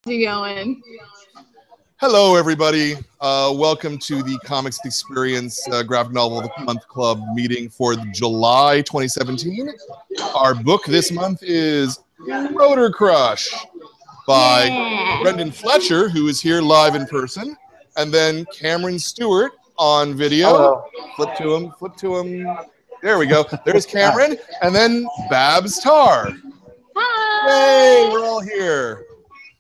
You going? Hello, everybody. Welcome to the Comics Experience Graphic Novel of the Month Club meeting for July 2017. Our book this month is Rotor Crush by Brendan Fletcher, who is here live in person, and then Cameron Stewart on video. Hello. Flip to him, flip to him. There we go. There's Cameron, and then Babs Tarr. Hi. Yay, we're all here.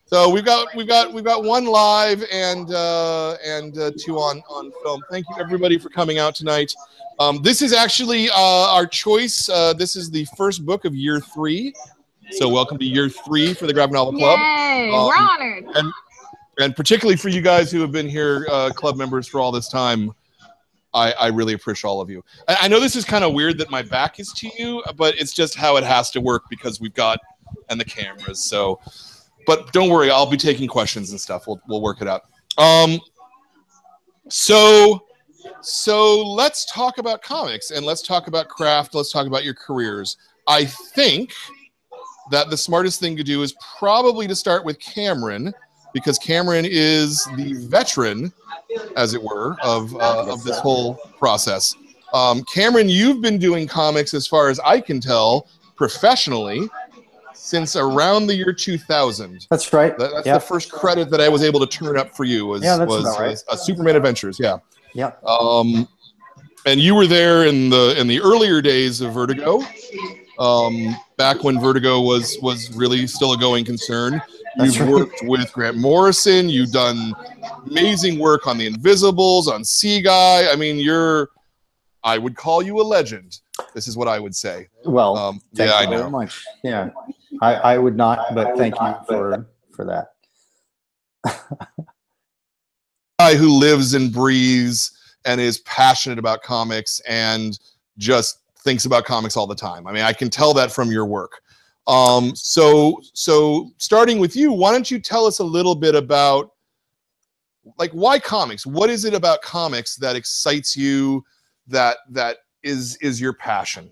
So we've got one live and two on film. Thank you everybody for coming out tonight. This is actually our choice. This is the first book of year 3. So welcome to year 3 for the Graphic Novel Club. Yay, we're honored. And particularly for you guys who have been here, club members for all this time, I really appreciate all of you. I know this is kind of weird that my back is to you, but it's just how it has to work because we've got and the cameras. So. But don't worry, I'll be taking questions and stuff. We'll work it out. So let's talk about comics and let's talk about craft. Let's talk about your careers. I think that the smartest thing to do is probably to start with Cameron, because Cameron is the veteran, as it were, of this whole process. Cameron, you've been doing comics, as far as I can tell, professionally, since around the year 2000. That's right. That's the first credit that I was able to turn up for you was Superman Adventures. Yeah. Yeah. And you were there in the earlier days of Vertigo, back when Vertigo was really still a going concern. You've worked with Grant Morrison. You've done amazing work on The Invisibles, on Sea Guy. I mean, I would call you a legend. This is what I would say. Well, thank you I know. very much. Yeah, I would not, but thank you for that. Guy who lives and breathes and is passionate about comics and just thinks about comics all the time. I mean, I can tell that from your work. So starting with you, why don't you tell us a little bit about, like, why comics? What is it about comics that excites you, that is your passion?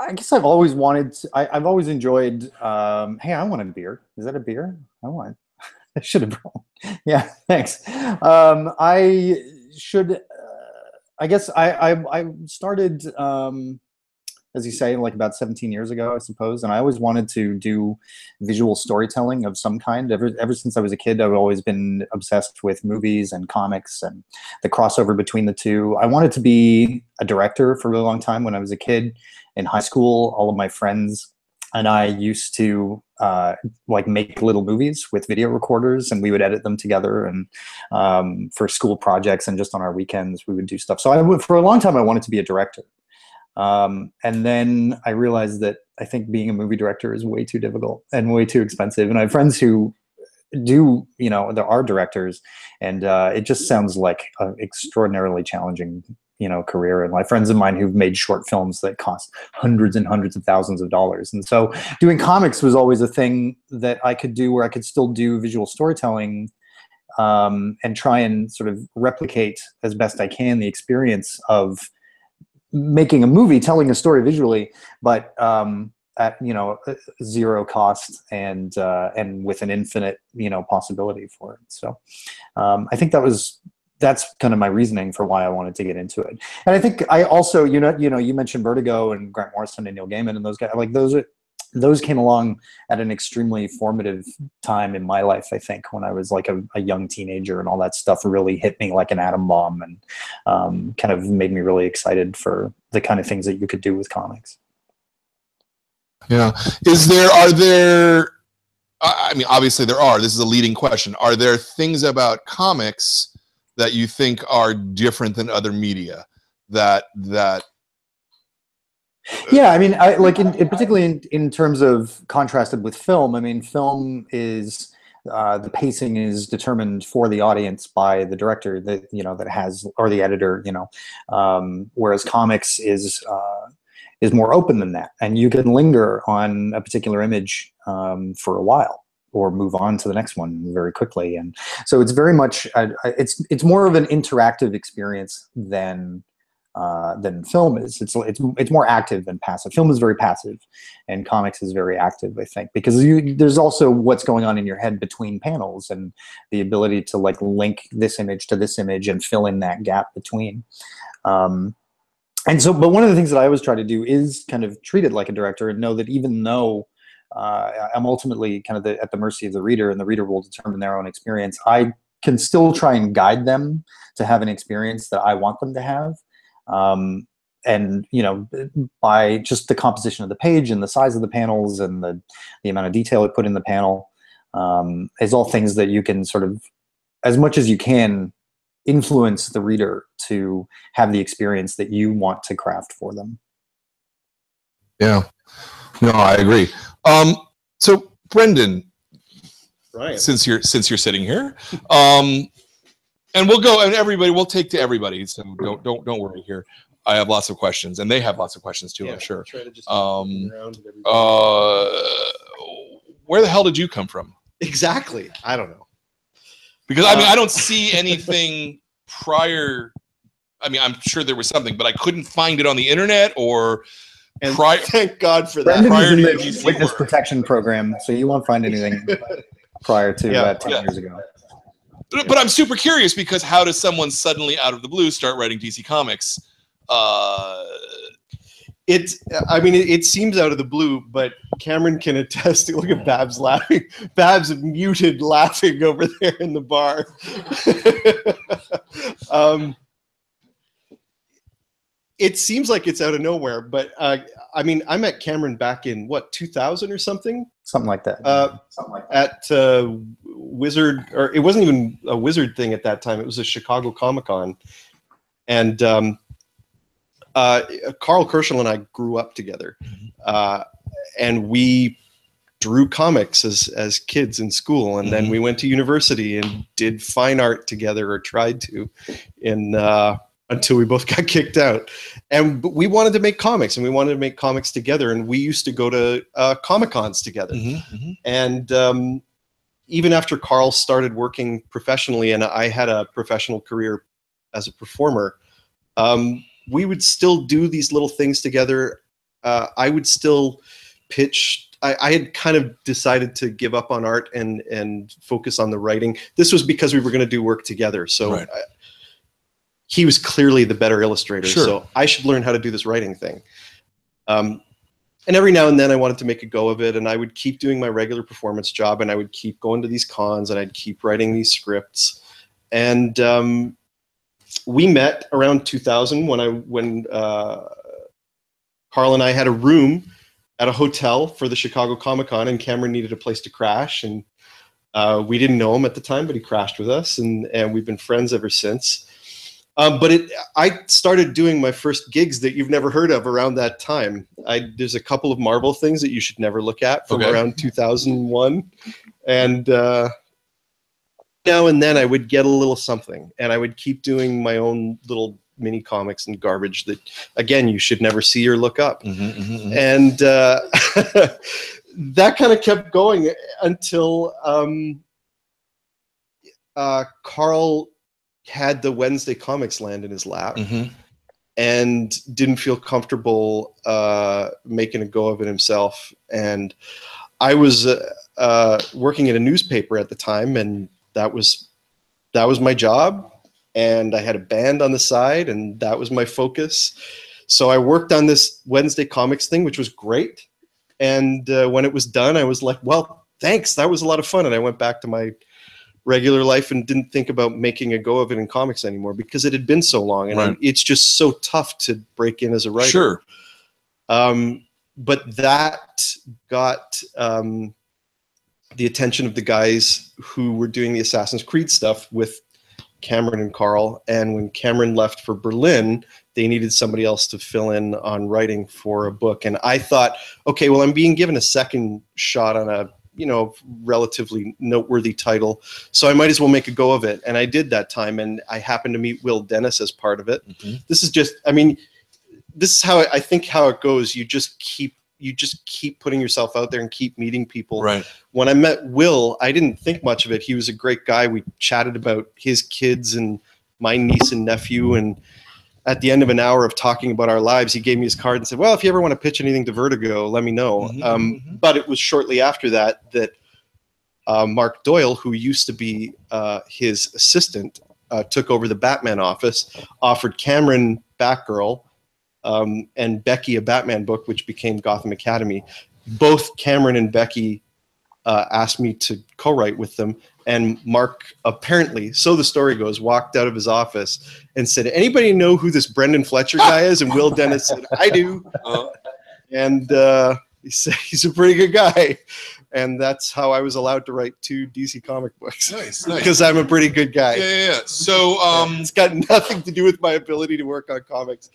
I guess I've always wanted to, I've always enjoyed, hey, I want a beer. Is that a beer? I should have brought. Yeah, thanks. I should, I guess I started, as you say, like about 17 years ago, I suppose. And I always wanted to do visual storytelling of some kind. Ever since I was a kid, I've always been obsessed with movies and comics and the crossover between the two. I wanted to be a director for a really long time. When I was a kid in high school, all of my friends and I used to like make little movies with video recorders, and we would edit them together, and for school projects and just on our weekends we would do stuff. So for a long time I wanted to be a director. And then I realized that I think being a movie director is way too difficult and way too expensive. And I have friends who do, there are directors, and it just sounds like an extraordinarily challenging, career. And my friends of mine who've made short films that cost hundreds and hundreds of thousands of dollars. And so doing comics was always a thing that I could do, where I could still do visual storytelling, and try and sort of replicate as best I can the experience of making a movie, telling a story visually, but at zero cost and with an infinite possibility for it. So I think that's kind of my reasoning for why I wanted to get into it. And I think I also you mentioned Vertigo and Grant Morrison and Neil Gaiman and those guys, like those came along at an extremely formative time in my life, I think, when I was like a young teenager, and all that stuff really hit me like an atom bomb, and kind of made me really excited for the kind of things that you could do with comics. Yeah. I mean, obviously there are. This is a leading question. Are there things about comics that you think are different than other media that yeah, I mean, particularly in terms of contrasted with film. I mean, film is the pacing is determined for the audience by the director that has, or the editor, whereas comics is more open than that, and you can linger on a particular image for a while, or move on to the next one very quickly. And so it's very much it's more of an interactive experience than than film is. It's more active than passive. Film is very passive, and comics is very active, I think, because there's also what's going on in your head between panels and the ability to like link this image to this image and fill in that gap between. And so, but one of the things that I always try to do is kind of treat it like a director and know that even though I'm ultimately kind of at the mercy of the reader, and the reader will determine their own experience, I can still try and guide them to have an experience that I want them to have. And, you know, by just the composition of the page and the size of the panels and the amount of detail I put in the panel, is all things that you can sort of, as much as you can, influence the reader to have the experience that you want to craft for them. Yeah, no, I agree. So Brendan, Ryan, since you're sitting here, and we'll go, and everybody, we'll take to everybody. So don't worry here. I have lots of questions, and they have lots of questions too. Yeah, I'm sure. Try to just where the hell did you come from? Exactly. I don't know. Because I mean, I don't see anything prior. I mean, I'm sure there was something, but I couldn't find it on the internet or. And thank God for that. Brendan's in the witness protection program, so you won't find anything prior to 10 years ago. But I'm super curious, because how does someone suddenly out of the blue start writing DC Comics? It seems out of the blue, but Cameron can attest. Look at Babs laughing. Babs muted laughing over there in the bar. It seems like it's out of nowhere, but I mean, I met Cameron back in what, 2000 or something? Something like that. At Wizard, or it wasn't even a Wizard thing at that time. It was a Chicago Comic-Con, and Carl Kerschel and I grew up together, and we drew comics as kids in school, and then we went to university and did fine art together, or tried to, until we both got kicked out. And we wanted to make comics, and we wanted to make comics together, and we used to go to Comic-Cons together. And even after Carl started working professionally and I had a professional career as a performer, we would still do these little things together. I would still pitch. I had kind of decided to give up on art and focus on the writing. This was because we were going to do work together. So right. He was clearly the better illustrator. Sure. So I should learn how to do this writing thing. And every now and then I wanted to make a go of it, and I would keep doing my regular performance job, and I would keep going to these cons, and I'd keep writing these scripts. And we met around 2000 when Carl and I had a room at a hotel for the Chicago Comic-Con, and Cameron needed a place to crash, and we didn't know him at the time, but he crashed with us, and we've been friends ever since. But I started doing my first gigs that you've never heard of around that time. There's a couple of Marvel things that you should never look at from around 2001. And now and then I would get a little something, and I would keep doing my own little mini comics and garbage that, again, you should never see or look up. And that kind of kept going until Carl had the Wednesday Comics land in his lap and didn't feel comfortable making a go of it himself. And I was working in a newspaper at the time, and that was my job. And I had a band on the side, and that was my focus. So I worked on this Wednesday Comics thing, which was great. And when it was done, I was like, well, thanks. That was a lot of fun. And I went back to my regular life and didn't think about making a go of it in comics anymore, because it had been so long, and it's just so tough to break in as a writer. Sure. But that got the attention of the guys who were doing the Assassin's Creed stuff with Cameron and Carl. And when Cameron left for Berlin, they needed somebody else to fill in on writing for a book. And I thought, okay, well, I'm being given a second shot on a relatively noteworthy title, so I might as well make a go of it. And I did that time, and I happened to meet Will Dennis as part of it. This is just, I mean, this is how I think how it goes. You just keep putting yourself out there and keep meeting people. Right. When I met Will, I didn't think much of it. He was a great guy. We chatted about his kids and my niece and nephew, and at the end of an hour of talking about our lives, he gave me his card and said, well, if you ever want to pitch anything to Vertigo, let me know. But it was shortly after that Mark Doyle, who used to be his assistant, took over the Batman office, offered Cameron Batgirl and Becky a Batman book, which became Gotham Academy. Both Cameron and Becky asked me to co-write with them. And Mark apparently, so the story goes, walked out of his office and said, anybody know who this Brendan Fletcher guy is? And Will Dennis said, I do. And he said, he's a pretty good guy. And that's how I was allowed to write 2 DC comic books. Nice. Because I'm a pretty good guy. Yeah. So it's got nothing to do with my ability to work on comics.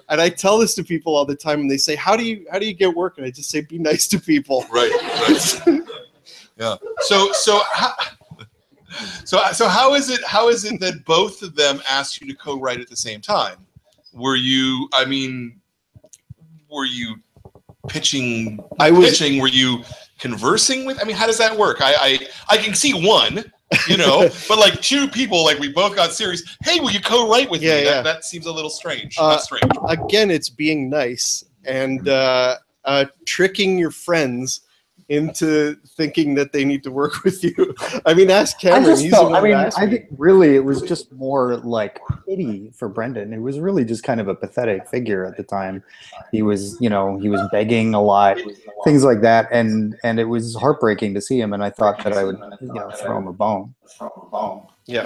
And I tell this to people all the time, and they say, how do you get work? And I just say, be nice to people. Right. Yeah. So how is it that both of them asked you to co-write at the same time? Were you pitching? Were you conversing with? I mean, how does that work? I can see one, but like 2 people, like we both got serious. Hey, will you co-write with me? Yeah. That seems a little strange. Not strange. Again, it's being nice and tricking your friends into thinking that they need to work with you. I mean, ask Cameron. I think really it was just more like pity for Brendan. It was really just kind of a pathetic figure at the time. He was, he was begging a lot, things like that, and it was heartbreaking to see him. And I thought that I would, throw him a bone. Yeah.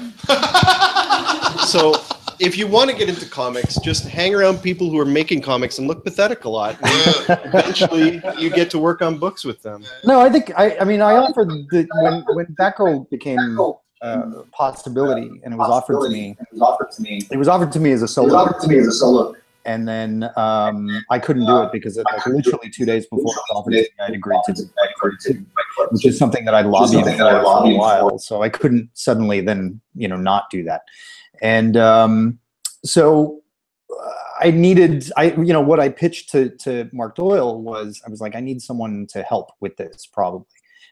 So if you want to get into comics, just hang around people who are making comics and look pathetic a lot. Eventually, you get to work on books with them. No, I think I offered when Batgirl became a possibility, and it was offered to me. It was offered to me as a solo. And then I couldn't do it because literally 2 days before it was offered to me, I'd agreed to do it, which is something that I lobbied for a while. So I couldn't suddenly then not do that. And so I needed, what I pitched to Mark Doyle was, I was like, I need someone to help with this probably,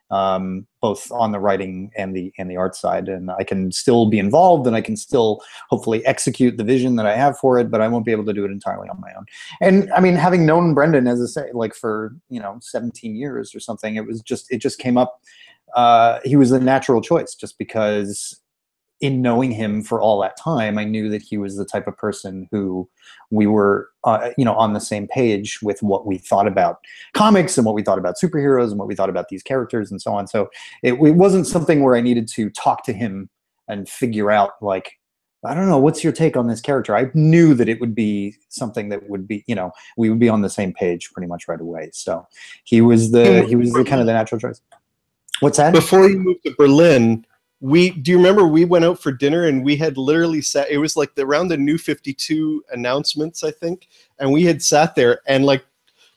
both on the writing and the art side. And I can still be involved and I can still hopefully execute the vision that I have for it, but I won't be able to do it entirely on my own. And I mean, having known Brendan, as I say, like for, 17 years or something, it just came up. He was a natural choice just because in knowing him for all that time, I knew that he was the type of person who we were, on the same page with what we thought about comics and what we thought about superheroes and what we thought about these characters and so on. So it wasn't something where I needed to talk to him and figure out, like, I don't know, what's your take on this character? I knew that it would be something that would be, we would be on the same page pretty much right away. So he was the kind of the natural choice. What's that? Before you moved to Berlin, do you remember we went out for dinner and we had literally sat, it was like around the New 52 announcements, I think, and we had sat there and like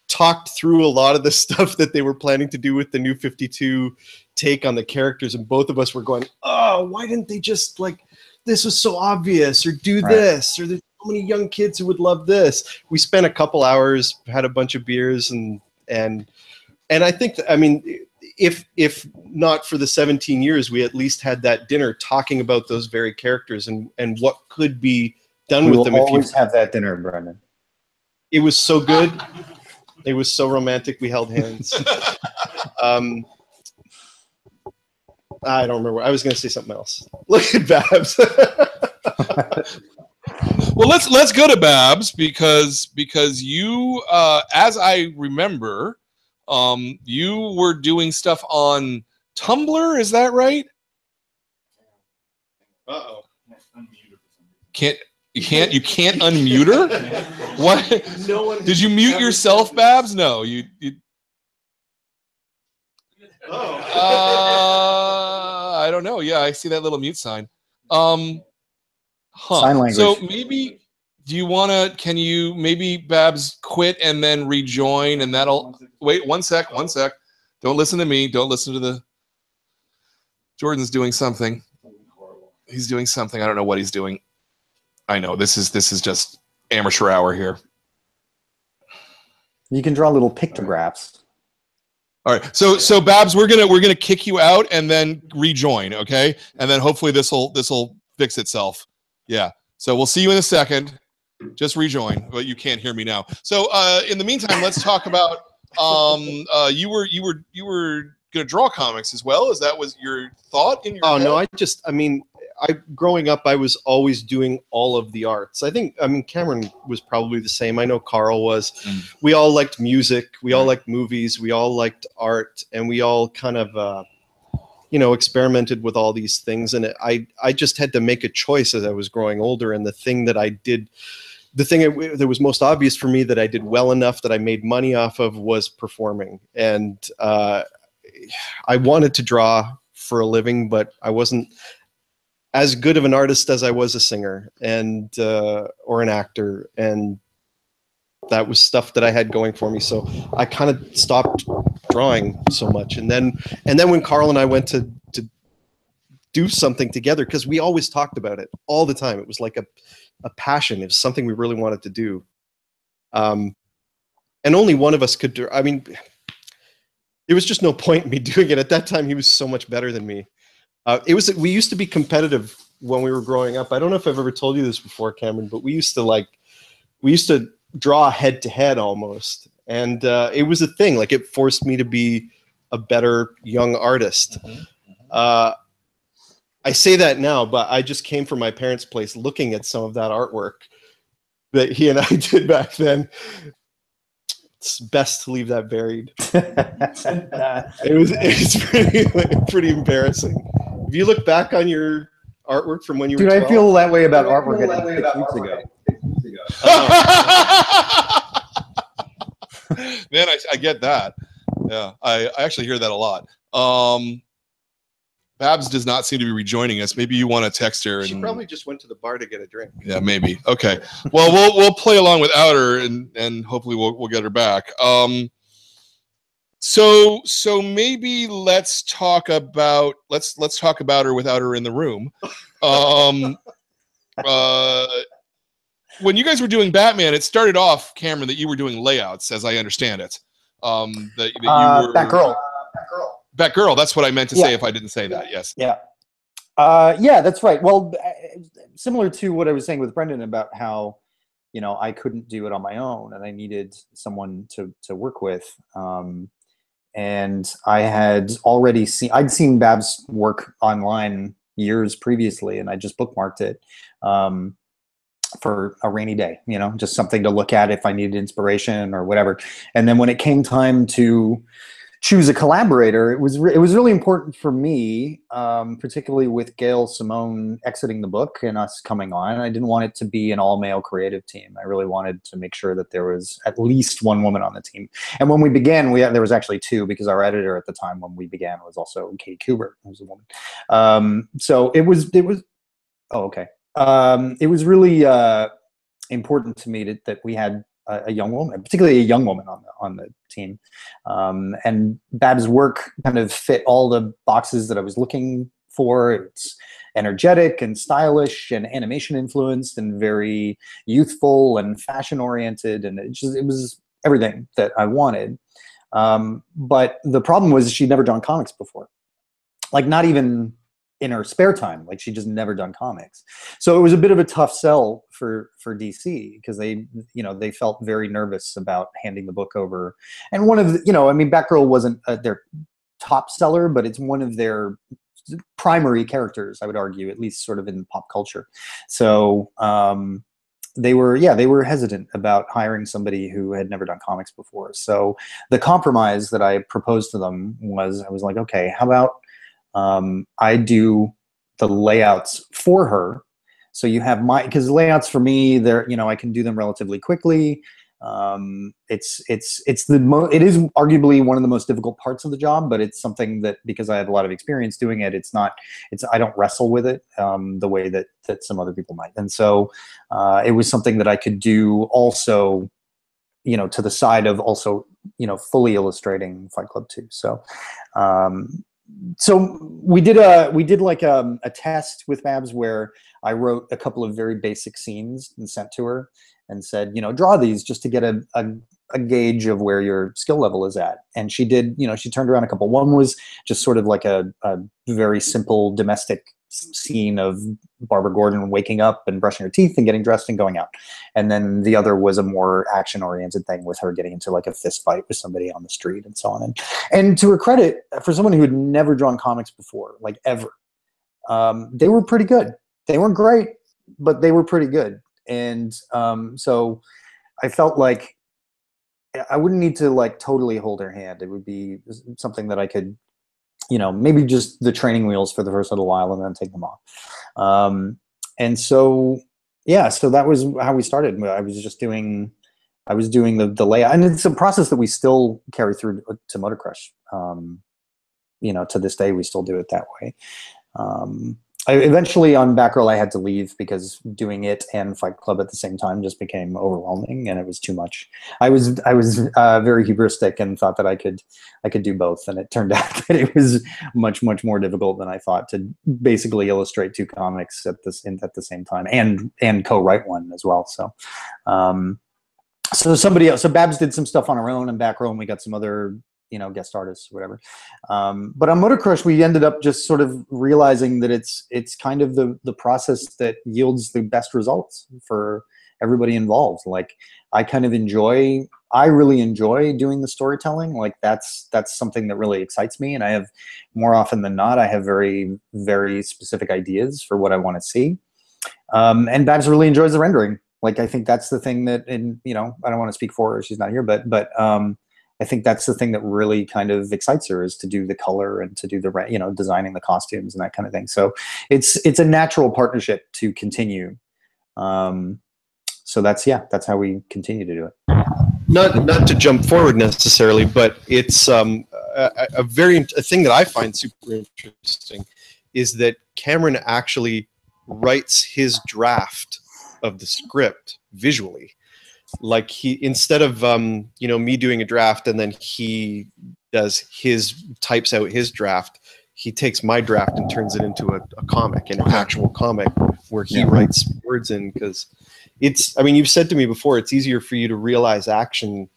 talked through a lot of the stuff that they were planning to do with the New 52 take on the characters, and both of us were going, oh, why didn't they just, like, this was so obvious, or do this, or there's so many young kids who would love this. We spent a couple hours, had a bunch of beers, and I think that, I mean, if not for the 17 years, we at least had that dinner talking about those very characters and what could be done with them. We will always have that dinner, Brendan. It was so good. It was so romantic. We held hands. I don't remember. I was going to say something else. Look at Babs. Well, let's go to Babs because you, as I remember, you were doing stuff on Tumblr. Is that right? Uh-oh. You can't unmute her? What? No one. Did you mute yourself, Babs? No, you. I don't know. Yeah, I see that little mute sign. Sign language. So maybe can you maybe Babs quit and then rejoin, and that'll wait one sec. Don't listen to me. Don't listen to the Jordan's doing something. He's doing something. I don't know what he's doing. I know this is just amateur hour here. You can draw little pictographs. All right, so Babs, we're gonna kick you out and then rejoin, okay? And then hopefully this'll fix itself. Yeah. So we'll see you in a second. Just rejoin, but you can't hear me now. So in the meantime, let's talk about you were gonna draw comics as well. That was your thought in your head? No, growing up, I was always doing all of the arts. I mean, Cameron was probably the same. I know Carl was. We all liked music. We all liked movies. We all liked art, and we all kind of, experimented with all these things. And I just had to make a choice as I was growing older. And the thing that I did, that was most obvious for me that I did well enough that I made money off of was performing. And I wanted to draw for a living, but I wasn't as good of an artist as I was a singer and or an actor, and that was stuff that I had going for me. So I kind of stopped drawing so much. And then when Carl and I went to do something together, because we always talked about it all the time. It was like a passion. It was something we really wanted to do. And only one of us could do. I mean, there was just no point in me doing it. At that time, he was so much better than me. We used to be competitive when we were growing up. I don't know if I've ever told you this before, Cameron, but we used to draw head to head almost. And it was a thing. Like, it forced me to be a better young artist. I say that now, but I just came from my parents' place looking at some of that artwork that he and I did back then. It's best to leave that buried. It was pretty embarrassing. If you look back on your artwork from when you were 12, I feel that way about artwork 6 weeks ago. Man, I get that. Yeah, I actually hear that a lot. Babs does not seem to be rejoining us. Maybe you want to text her. She probably just went to the bar to get a drink. Yeah, maybe. Okay. Well, we'll play along without her, and hopefully we'll get her back. So maybe let's talk about her without her in the room. When you guys were doing Batman, it started off, Cameron, that you were doing layouts, as I understand it. That you were Batgirl. Batgirl. That's what I meant to say if I didn't say that. Yes. Yeah. Yeah, that's right. Well, similar to what I was saying with Brendan about how, I couldn't do it on my own and I needed someone to work with. And I had already I'd seen Bab's work online years previously, and I just bookmarked it for a rainy day, just something to look at if I needed inspiration or whatever. And then when it came time to choose a collaborator, it was really important for me, particularly with Gail Simone exiting the book and us coming on. I didn't want it to be an all-male creative team. I really wanted to make sure that there was at least one woman on the team. And when we began, there was actually two, because our editor at the time when we began was also Katie Kubert, who was a woman. So it was. Oh, okay. It was really important to me that we had a young woman, particularly a young woman on the team. And Bab's work kind of fit all the boxes that I was looking for. It's energetic and stylish and animation influenced and very youthful and fashion oriented. And it was everything that I wanted. But the problem was she'd never drawn comics before. Like, not even in her spare time. Like, she'd just never done comics. So it was a bit of a tough sell for DC, because they felt very nervous about handing the book over. And one of the, Batgirl wasn't their top seller, but it's one of their primary characters, I would argue, at least sort of in pop culture. So they were hesitant about hiring somebody who had never done comics before. So the compromise that I proposed to them was, I was like, okay, how about I do the layouts for her. So you have because layouts for me, I can do them relatively quickly. It is arguably one of the most difficult parts of the job, but it's something that, because I have a lot of experience doing it, I don't wrestle with it the way that some other people might. And so it was something that I could do also, to the side of also, fully illustrating Fight Club 2. So we did like a test with Babs where I wrote a couple of very basic scenes and sent to her and said, draw these just to get a gauge of where your skill level is at. And she did, she turned around a couple. One was just sort of like a very simple domestic scene of Barbara Gordon waking up and brushing her teeth and getting dressed and going out. And then the other was a more action-oriented thing with her getting into like a fist fight with somebody on the street and so on. And to her credit, for someone who had never drawn comics before, like ever, they were pretty good. They weren't great, but they were pretty good. And so I felt like I wouldn't need to like totally hold her hand. It would be something that I could, you know, maybe just the training wheels for the first little while and then take them off. And so, yeah, so that was how we started. I was doing the layout, and it's a process that we still carry through to Motor Crush. You know, to this day, we still do it that way. Eventually on Batgirl, I had to leave because doing it and Fight Club at the same time just became overwhelming, and it was too much. I was very hubristic and thought that I could do both, and it turned out that it was much more difficult than I thought to basically illustrate two comics at the same time and co-write one as well. So so somebody else, so Babs did some stuff on her own in Batgirl, and we got some other, you know, guest artists or whatever. But on Motor Crush, we ended up just sort of realizing that it's kind of the process that yields the best results for everybody involved. Like I really enjoy doing the storytelling. Like that's something that really excites me. And I have, more often than not, I have very, very specific ideas for what I want to see. And Babs really enjoys the rendering. Like, I think that's the thing that, and you know, I don't want to speak for her, she's not here, but I think that's the thing that really kind of excites her, is to do the color and to do the, you know, designing the costumes and that kind of thing. So it's a natural partnership to continue. So that's how we continue to do it. Not to jump forward necessarily, but it's a thing that I find super interesting is that Cameron actually writes his draft of the script visually. Like instead of you know, me doing a draft and then he types out his draft, he takes my draft and turns it into a comic, an actual comic where he writes words in, because I mean, you've said to me before, it's easier for you to realize action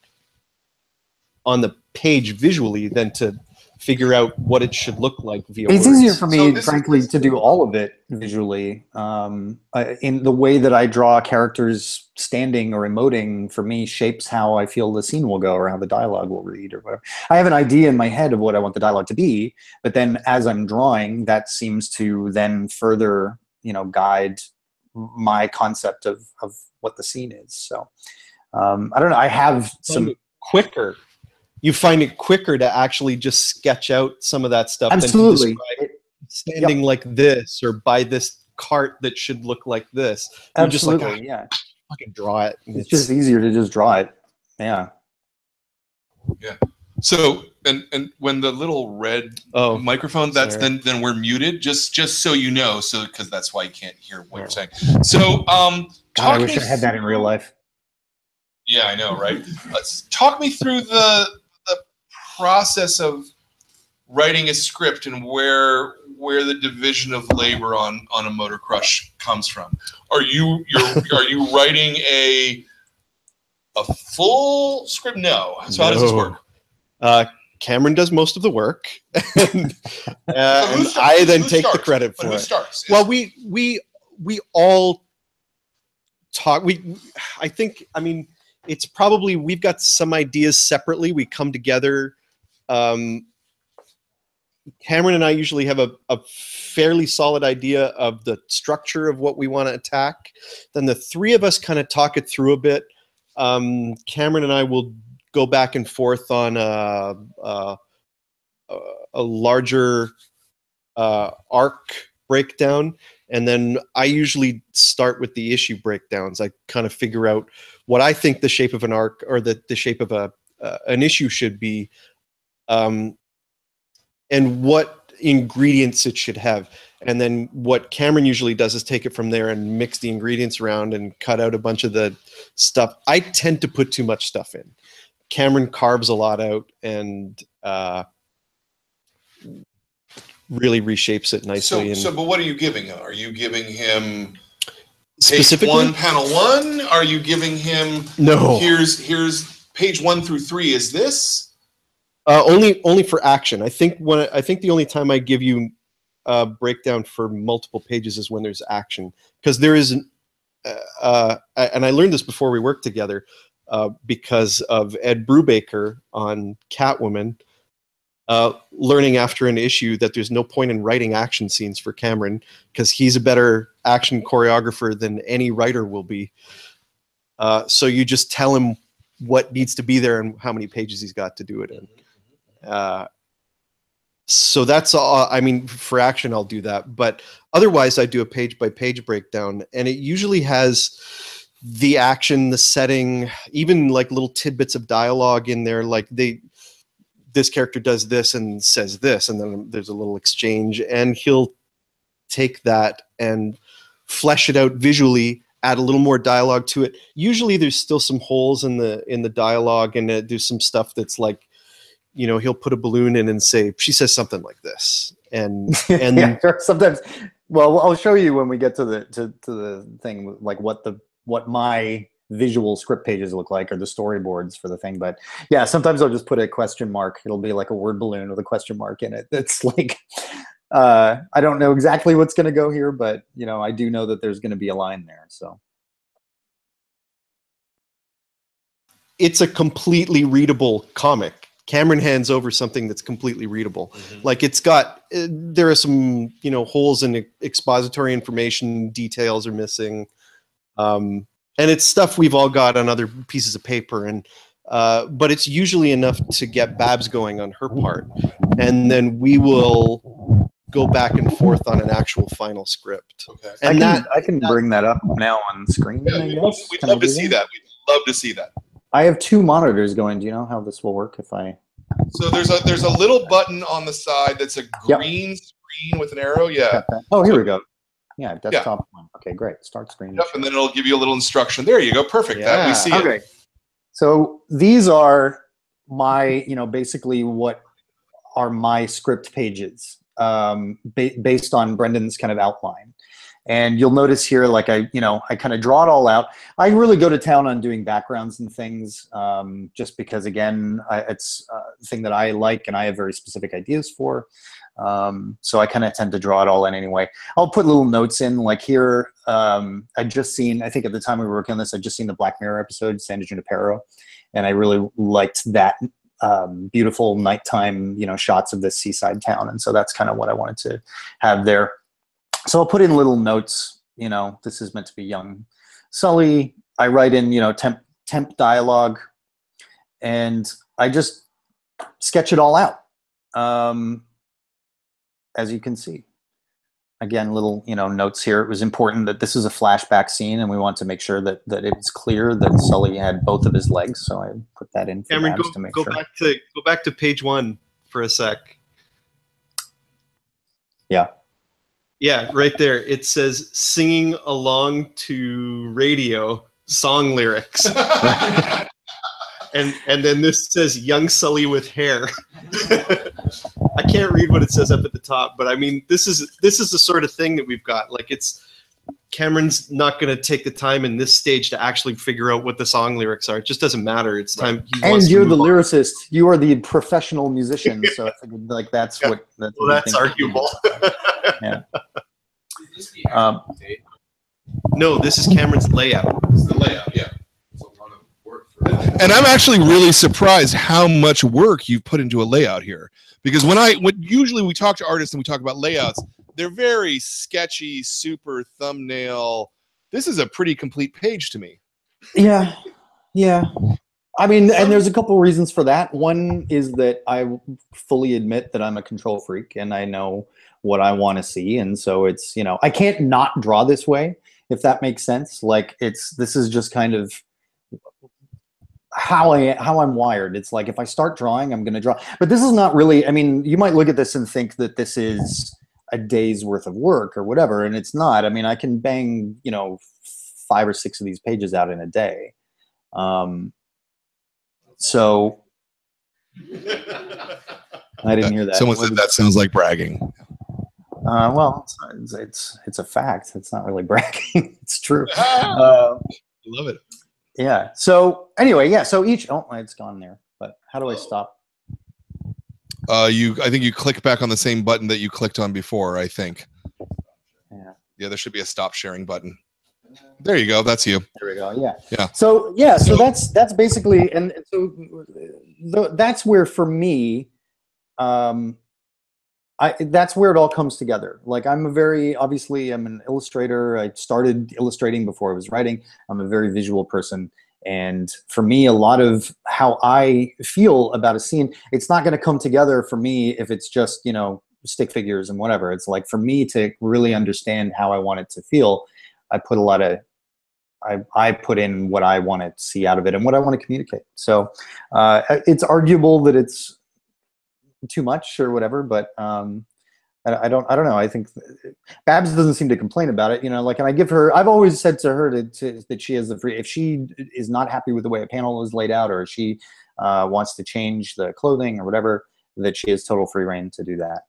on the page visually than to figure out what it should look like via It's words. easier for me, frankly, to do all of it visually. In the way that I draw characters standing or emoting, for me, shapes how I feel the scene will go or how the dialogue will read or whatever. I have an idea in my head of what I want the dialogue to be, but then as I'm drawing, that seems to then further, you know, guide my concept of what the scene is. So I don't know. I have some quicker. You find it quicker to actually just sketch out some of that stuff. Absolutely. Than to describe standing like this or by this cart that should look like this. You're Absolutely, just like, yeah. Fucking draw it. It's just easier to just draw it. Yeah. Yeah. So and when the little red microphone, that's then we're muted. Just so you know, so because that's why you can't hear what you're saying. So God, I wish I had that in real life. Yeah, I know, right? Talk me through the process of writing a script and where the division of labor on a Motor Crush comes from. Are you writing a full script? No. So how does this work? Cameron does most of the work, and I then take the credit for it. Who starts? Well, we all talk. I think. I mean, it's probably we've got some ideas separately. We come together. Cameron and I usually have a fairly solid idea of the structure of what we want to attack. Then the three of us kind of talk it through a bit. Cameron and I will go back and forth on a larger arc breakdown, and then I usually start with the issue breakdowns. I kind of figure out what I think the shape of an arc or the shape of an issue should be, and what ingredients it should have. And then what Cameron usually does is take it from there and mix the ingredients around and cut out a bunch of the stuff. I tend to put too much stuff in. Cameron carves a lot out and really reshapes it nicely. But what are you giving him? Are you giving him specifically page 1, panel 1? Are you giving him here's page 1 through 3 is this? Only for action. I think the only time I give you breakdown for multiple pages is when there's action, because there is an and I learned this before we worked together because of Ed Brubaker on Catwoman, learning after an issue that there's no point in writing action scenes for Cameron because he's a better action choreographer than any writer will be. So you just tell him what needs to be there and how many pages he's got to do it in. So that's all. I mean, for action, I'll do that. But otherwise, I do a page-by-page breakdown, and it usually has the action, the setting, even like little tidbits of dialogue in there. Like this character does this and says this, and then there's a little exchange, and he'll take that and flesh it out visually, add a little more dialogue to it. Usually, there's still some holes in the dialogue, and there's some stuff that's like, you know, he'll put a balloon in and say, she says something like this. And yeah, sometimes, well, I'll show you when we get to the thing, like what my visual script pages look like, or the storyboards for the thing. But yeah, sometimes I'll just put a question mark. It'll be like a word balloon with a question mark in it. That's like, I don't know exactly what's going to go here, but you know, I do know that there's going to be a line there. So it's a completely readable comic. Cameron hands over something that's completely readable. Mm-hmm. Like it's got, there are some, you know, holes in expository information, details are missing. And it's stuff we've all got on other pieces of paper. And, but it's usually enough to get Babs going on her part. And then we will go back and forth on an actual final script. Okay. And I can bring that up now on screen. Yeah, we'd love to see that. We'd love to see that. I have two monitors going. Do you know how this will work if I? So there's a little button on the side that's a green screen with an arrow. Yeah. Oh, here we go. Yeah, desktop one. Okay, great. Start screen. Yep, and then it'll give you a little instruction. There you go. Perfect. Yeah. That we see okay. it. So these are my, you know, basically what are my script pages based on Brendan's kind of outline. And you'll notice here, like I kind of draw it all out. I really go to town on doing backgrounds and things, just because, again, it's a thing that I like and I have very specific ideas for. So I kind of tend to draw it all in anyway. I'll put little notes in, like here. I'd just seen, I think at the time we were working on this, I'd just seen the Black Mirror episode, San Junipero, and I really liked that beautiful nighttime, you know, shots of this seaside town. And so that's kind of what I wanted to have there. So I'll put in little notes, you know, this is meant to be young Sully. I write in, you know, temp dialogue, and I just sketch it all out. As you can see, again, little, you know, notes here. It was important that this is a flashback scene, and we want to make sure that it was clear that Sully had both of his legs. So I put that in for Cameron, Babs to make sure. Go back to page 1 for a sec. Yeah. Yeah, right there. It says singing along to radio song lyrics. and then this says young Sully with hair. I can't read what it says up at the top, but I mean, this is the sort of thing that we've got. Like, it's Cameron's not going to take the time in this stage to actually figure out what the song lyrics are. It just doesn't matter. It's time. And you're the lyricist. You are the professional musician. So I think, like, that's yeah. what. That's arguable. Yeah. No, this is Cameron's layout. It's the layout, yeah. It's a lot of work for it. And I'm actually really surprised how much work you've put into a layout here. Because usually we talk to artists and we talk about layouts, they're very sketchy, super thumbnail. This is a pretty complete page to me. Yeah, yeah. I mean, and there's a couple reasons for that. One is that I fully admit that I'm a control freak and I know what I want to see. And so it's, you know, I can't not draw this way, if that makes sense. Like, this is just kind of how I'm wired. It's like, if I start drawing, I'm going to draw. But this is not really, I mean, you might look at this and think that this is a day's worth of work or whatever, and it's not. I mean, I can bang, you know, 5 or 6 of these pages out in a day. So I didn't hear that. Someone said that sounds like bragging. Well, it's a fact. It's not really bragging. It's true. I love it. Yeah. So anyway, yeah. So each, oh, it's gone there. But how do I stop? I think you click back on the same button that you clicked on before, I think. Yeah, there should be a stop sharing button. There you go. That's you. There we go. Yeah. Yeah. So that's basically, and so that's where for me, that's where it all comes together. Like I'm an illustrator. I started illustrating before I was writing. I'm a very visual person. And for me, a lot of how I feel about a scene, it's not going to come together for me if it's just, stick figures and whatever. It's like for me to really understand how I want it to feel, I put in what I want to see out of it and what I want to communicate. So it's arguable that it's too much or whatever, but I don't know. I think Babs doesn't seem to complain about it, and I give her, I've always said to her that she has the free, if she is not happy with the way a panel is laid out, or she wants to change the clothing or whatever, that she has total free reign to do that.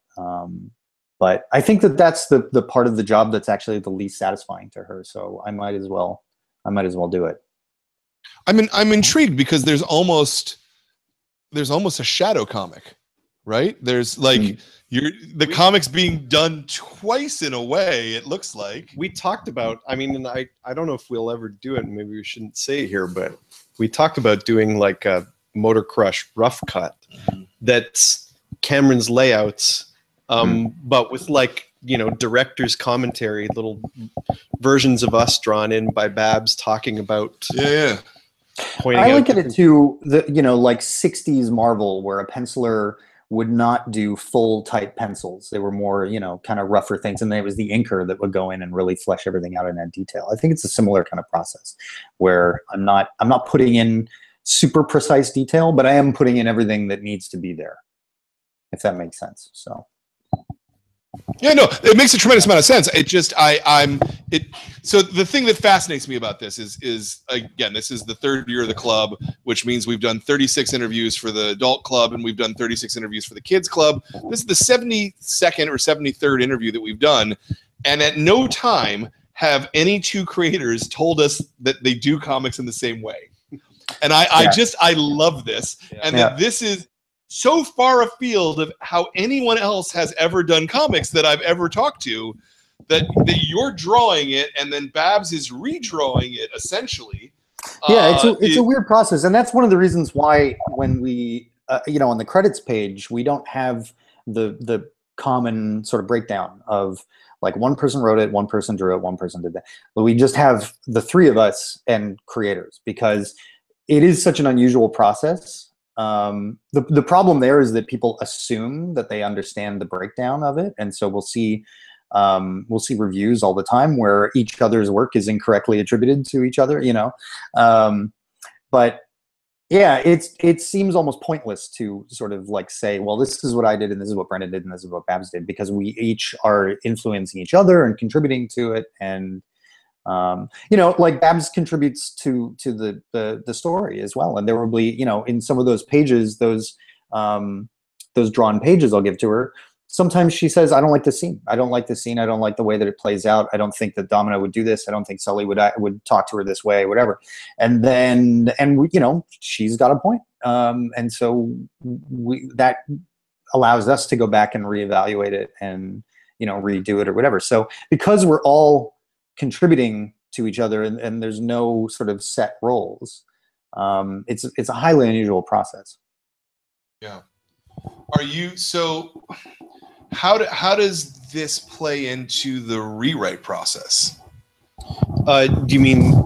But I think that's the part of the job that's actually the least satisfying to her. So I might as well do it. I'm intrigued because there's almost a shadow comic, right? There's like the comics being done twice in a way. It looks like we talked about. And I don't know if we'll ever do it. Maybe we shouldn't say it here, but we talked about doing like a Motor Crush rough cut. That's Cameron's layouts. But with director's commentary, little versions of us drawn in by Babs talking about. Yeah. I liken it to the, like 60s Marvel, where a penciler would not do full tight pencils. They were more, kind of rougher things. And then it was the inker that would go in and really flesh everything out in that detail. I think it's a similar kind of process where I'm not putting in super precise detail, but I am putting in everything that needs to be there, if that makes sense. So. Yeah, no, it makes a tremendous amount of sense. It just, so the thing that fascinates me about this is again, this is the third year of the club, which means we've done 36 interviews for the adult club and we've done 36 interviews for the kids club. This is the 72nd or 73rd interview that we've done. And at no time have any two creators told us that they do comics in the same way. And I love this. And that this is so far afield of how anyone else has ever done comics that I've ever talked to, that you're drawing it and then Babs is redrawing it essentially. Yeah, it's a weird process, and that's one of the reasons why when we, on the credits page, we don't have the common sort of breakdown of like one person wrote it, one person drew it, one person did that. But we just have the three of us and creators because it is such an unusual process. The problem there is that people assume that they understand the breakdown of it, and so we'll see reviews all the time where each other's work is incorrectly attributed to each other, but yeah, it seems almost pointless to sort of like say, well, this is what I did and this is what Brendan did and this is what Babs did, because we each are influencing each other and contributing to it. And like Babs contributes to the story as well. And there will be, in some of those pages, those drawn pages I'll give to her, sometimes she says, I don't like the scene. I don't like the scene. I don't like the way that it plays out. I don't think that Domino would do this. I don't think Sully would talk to her this way, whatever. And then, she's got a point. And so that allows us to go back and reevaluate it and, redo it or whatever. So because we're all contributing to each other and there's no sort of set roles, it's a highly unusual process. Yeah. How does this play into the rewrite process? Do you mean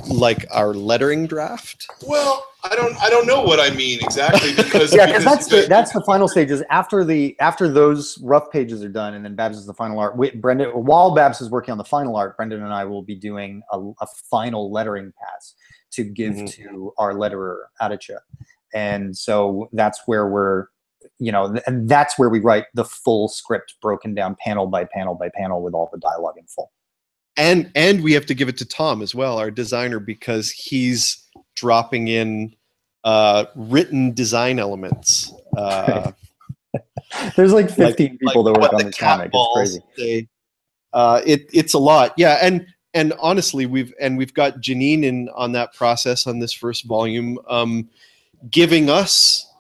like our lettering draft? Well, I don't know what I mean exactly because that's the final stages after those rough pages are done, and then Babs is the final art. While Babs is working on the final art, Brendan and I will be doing a final lettering pass to give to our letterer Adicha, and so that's where we're. And that's where we write the full script broken down panel by panel by panel with all the dialogue in full. And we have to give it to Tom as well, our designer, because he's dropping in written design elements. There's like 15 people that work on this comic. It's crazy. It's a lot. Yeah. And honestly, we've got Janine in on that process on this first volume, giving us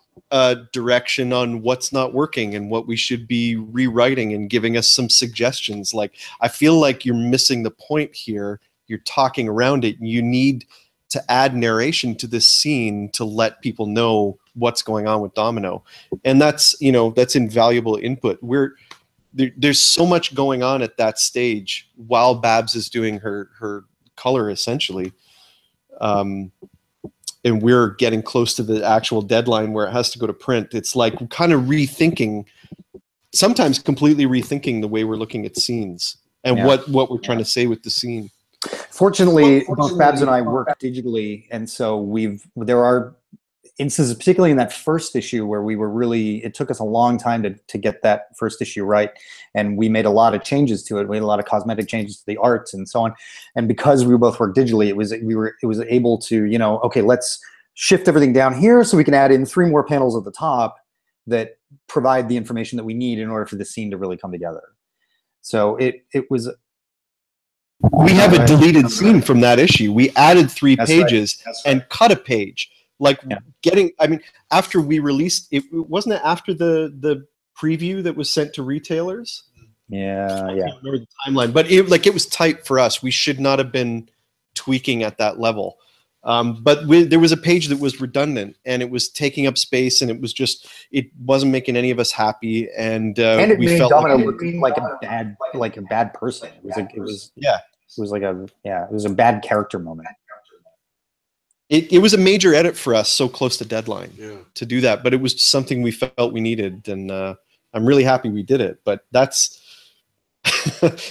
direction on what's not working and what we should be rewriting, and giving us some suggestions. Like, I feel like you're missing the point here. You're talking around it. You need to add narration to this scene to let people know what's going on with Domino. And that's, you know, that's invaluable input. There's so much going on at that stage while Babs is doing her color, essentially. And we're getting close to the actual deadline where it has to go to print. It's like kind of rethinking, sometimes completely rethinking the way we're looking at scenes and what we're trying to say with the scene. Fortunately, both Babs and I work digitally, and so there are instances, particularly in that first issue, where we were really, it took us a long time to get that first issue right, and we made a lot of changes to it. We made a lot of cosmetic changes to the art and so on. And because we both work digitally, it was able to, you know, okay, let's shift everything down here so we can add in 3 more panels at the top that provide the information that we need in order for the scene to really come together. So it was. We have a deleted scene from that issue. We added 3 pages and cut a page. Like I mean, after we released it, wasn't it after the preview that was sent to retailers? Yeah, I can't remember the timeline, but it was tight for us. We should not have been tweaking at that level. But there was a page that was redundant, and it was taking up space, and it wasn't making any of us happy, and it we made felt Domino like look like a bad person. It was a bad character moment. It was a major edit for us, so close to deadline to do that, but it was something we felt we needed, and I'm really happy we did it. But that's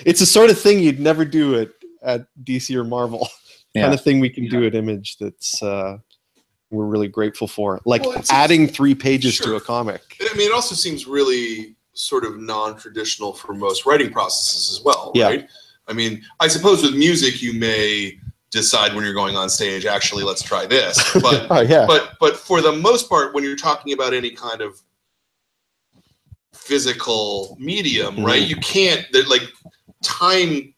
it's the sort of thing you'd never do at DC or Marvel. Kind of thing we can do at Image that's we're really grateful for. Like adding 3 pages to a comic. I mean, it also seems really sort of non-traditional for most writing processes as well, right? I mean, I suppose with music you may decide when you're going on stage, actually, let's try this. But but for the most part, when you're talking about any kind of physical medium, right? You can't, like,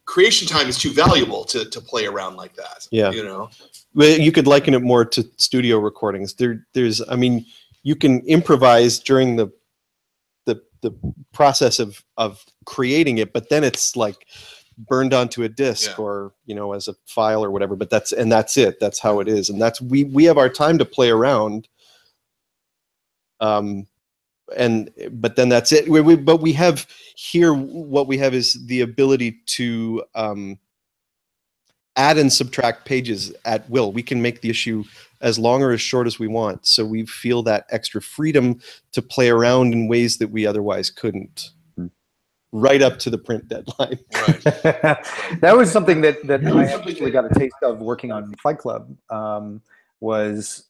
creation time is too valuable to play around like that. Yeah. You know? Well, you could liken it more to studio recordings. There's I mean, you can improvise during the process of creating it, but then it's like burned onto a disc or, you know, as a file or whatever, but that's it. That's how it is. And that's, we have our time to play around. But then that's it. But we have here, what we have is the ability to add and subtract pages at will. We can make the issue as long or as short as we want. So we feel that extra freedom to play around in ways that we otherwise couldn't. Right up to the print deadline. Right. That was something that I actually got a taste of working on Fight Club. Was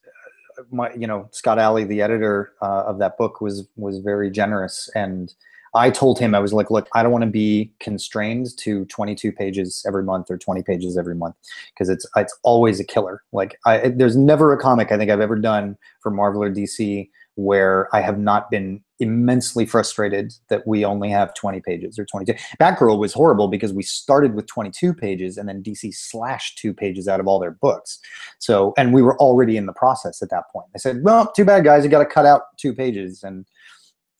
Scott Alley, the editor of that book, was very generous, and I told him, I was like, look, I don't want to be constrained to 22 pages every month or 20 pages every month, because it's always a killer. Like, there's never a comic I think I've ever done for Marvel or DC where I have not been immensely frustrated that we only have 20 pages or 22. Batgirl was horrible because we started with 22 pages and then DC slashed 2 pages out of all their books. So, and we were already in the process at that point. I said, well, too bad, guys, you got to cut out 2 pages. And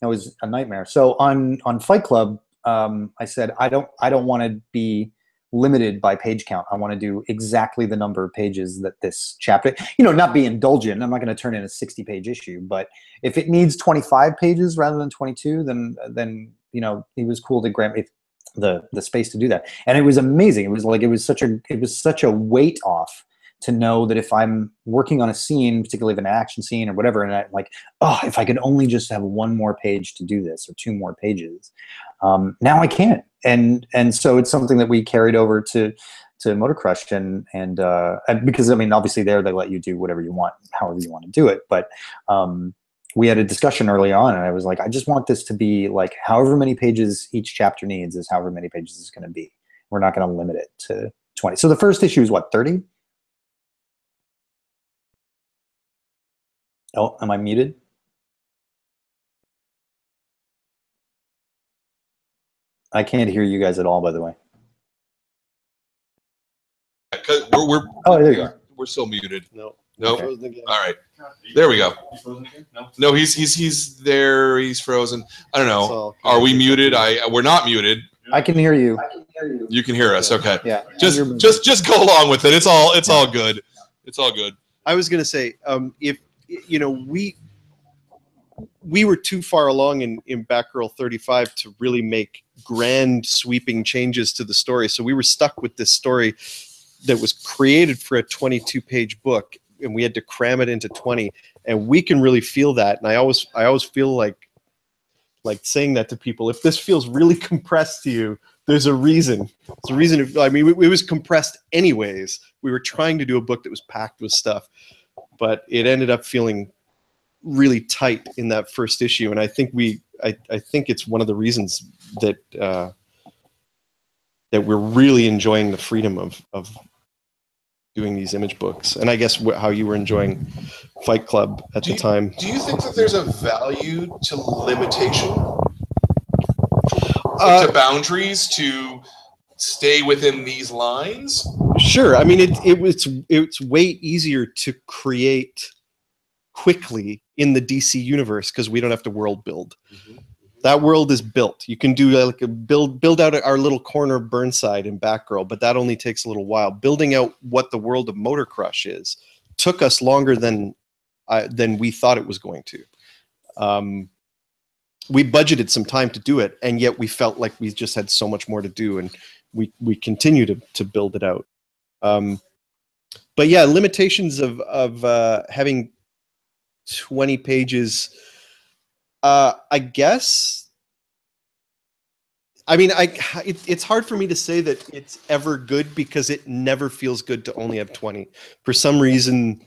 that was a nightmare. So on Fight Club, I said, I don't want to be limited by page count. I want to do exactly the number of pages that this chapter, not be indulgent. I'm not going to turn in a 60-page issue, but if it needs 25 pages rather than 22, then he was cool to grant me the space to do that. And it was amazing. It was such a weight off to know that if I'm working on a scene, particularly if an action scene or whatever, and I'm like, oh, if I could only just have 1 more page to do this or 2 more pages, now I can't. And so it's something that we carried over to Motor Crush, and because, I mean, obviously there they let you do whatever you want, however you want to do it. But we had a discussion early on, and I was like, I just want this to be like however many pages each chapter needs is however many pages it's going to be. We're not going to limit it to 20. So the first issue is what, 30? Oh, am I muted? I can't hear you guys at all, by the way. We're Oh, there you are. We're still muted. No. Nope. Okay. All right. There we go. No, he's there. He's frozen. I don't know. Are we muted? We're not muted. I can hear you. You can hear us. Okay. Yeah. Just go along with it. It's all good. It's all good. I was going to say, if we were too far along in Batgirl 35 to really make grand sweeping changes to the story, so we were stuck with this story that was created for a 22-page book, and we had to cram it into 20. And we can really feel that. And I always feel like saying that to people. If this feels really compressed to you, there's a reason. It's a reason. I mean, it was compressed anyways. We were trying to do a book that was packed with stuff, but it ended up feeling really tight in that first issue. And I think I think it's one of the reasons that that we're really enjoying the freedom of doing these image books. And I guess how you were enjoying Fight Club at the time. Do you think that there's a value to limitation? To boundaries, to stay within these lines? Sure. I mean, it's way easier to create quickly in the DC universe because we don't have to world build. Mm-hmm. That world is built. You can do like a build out our little corner of Burnside in Batgirl, but that only takes a little while. Building out what the world of Motor Crush is took us longer than we thought it was going to. We budgeted some time to do it, and yet we felt like we just had so much more to do, and we continue to build it out. But yeah, limitations of having 20 pages. I guess. I mean, it's hard for me to say that it's ever good because it never feels good to only have 20. For some reason,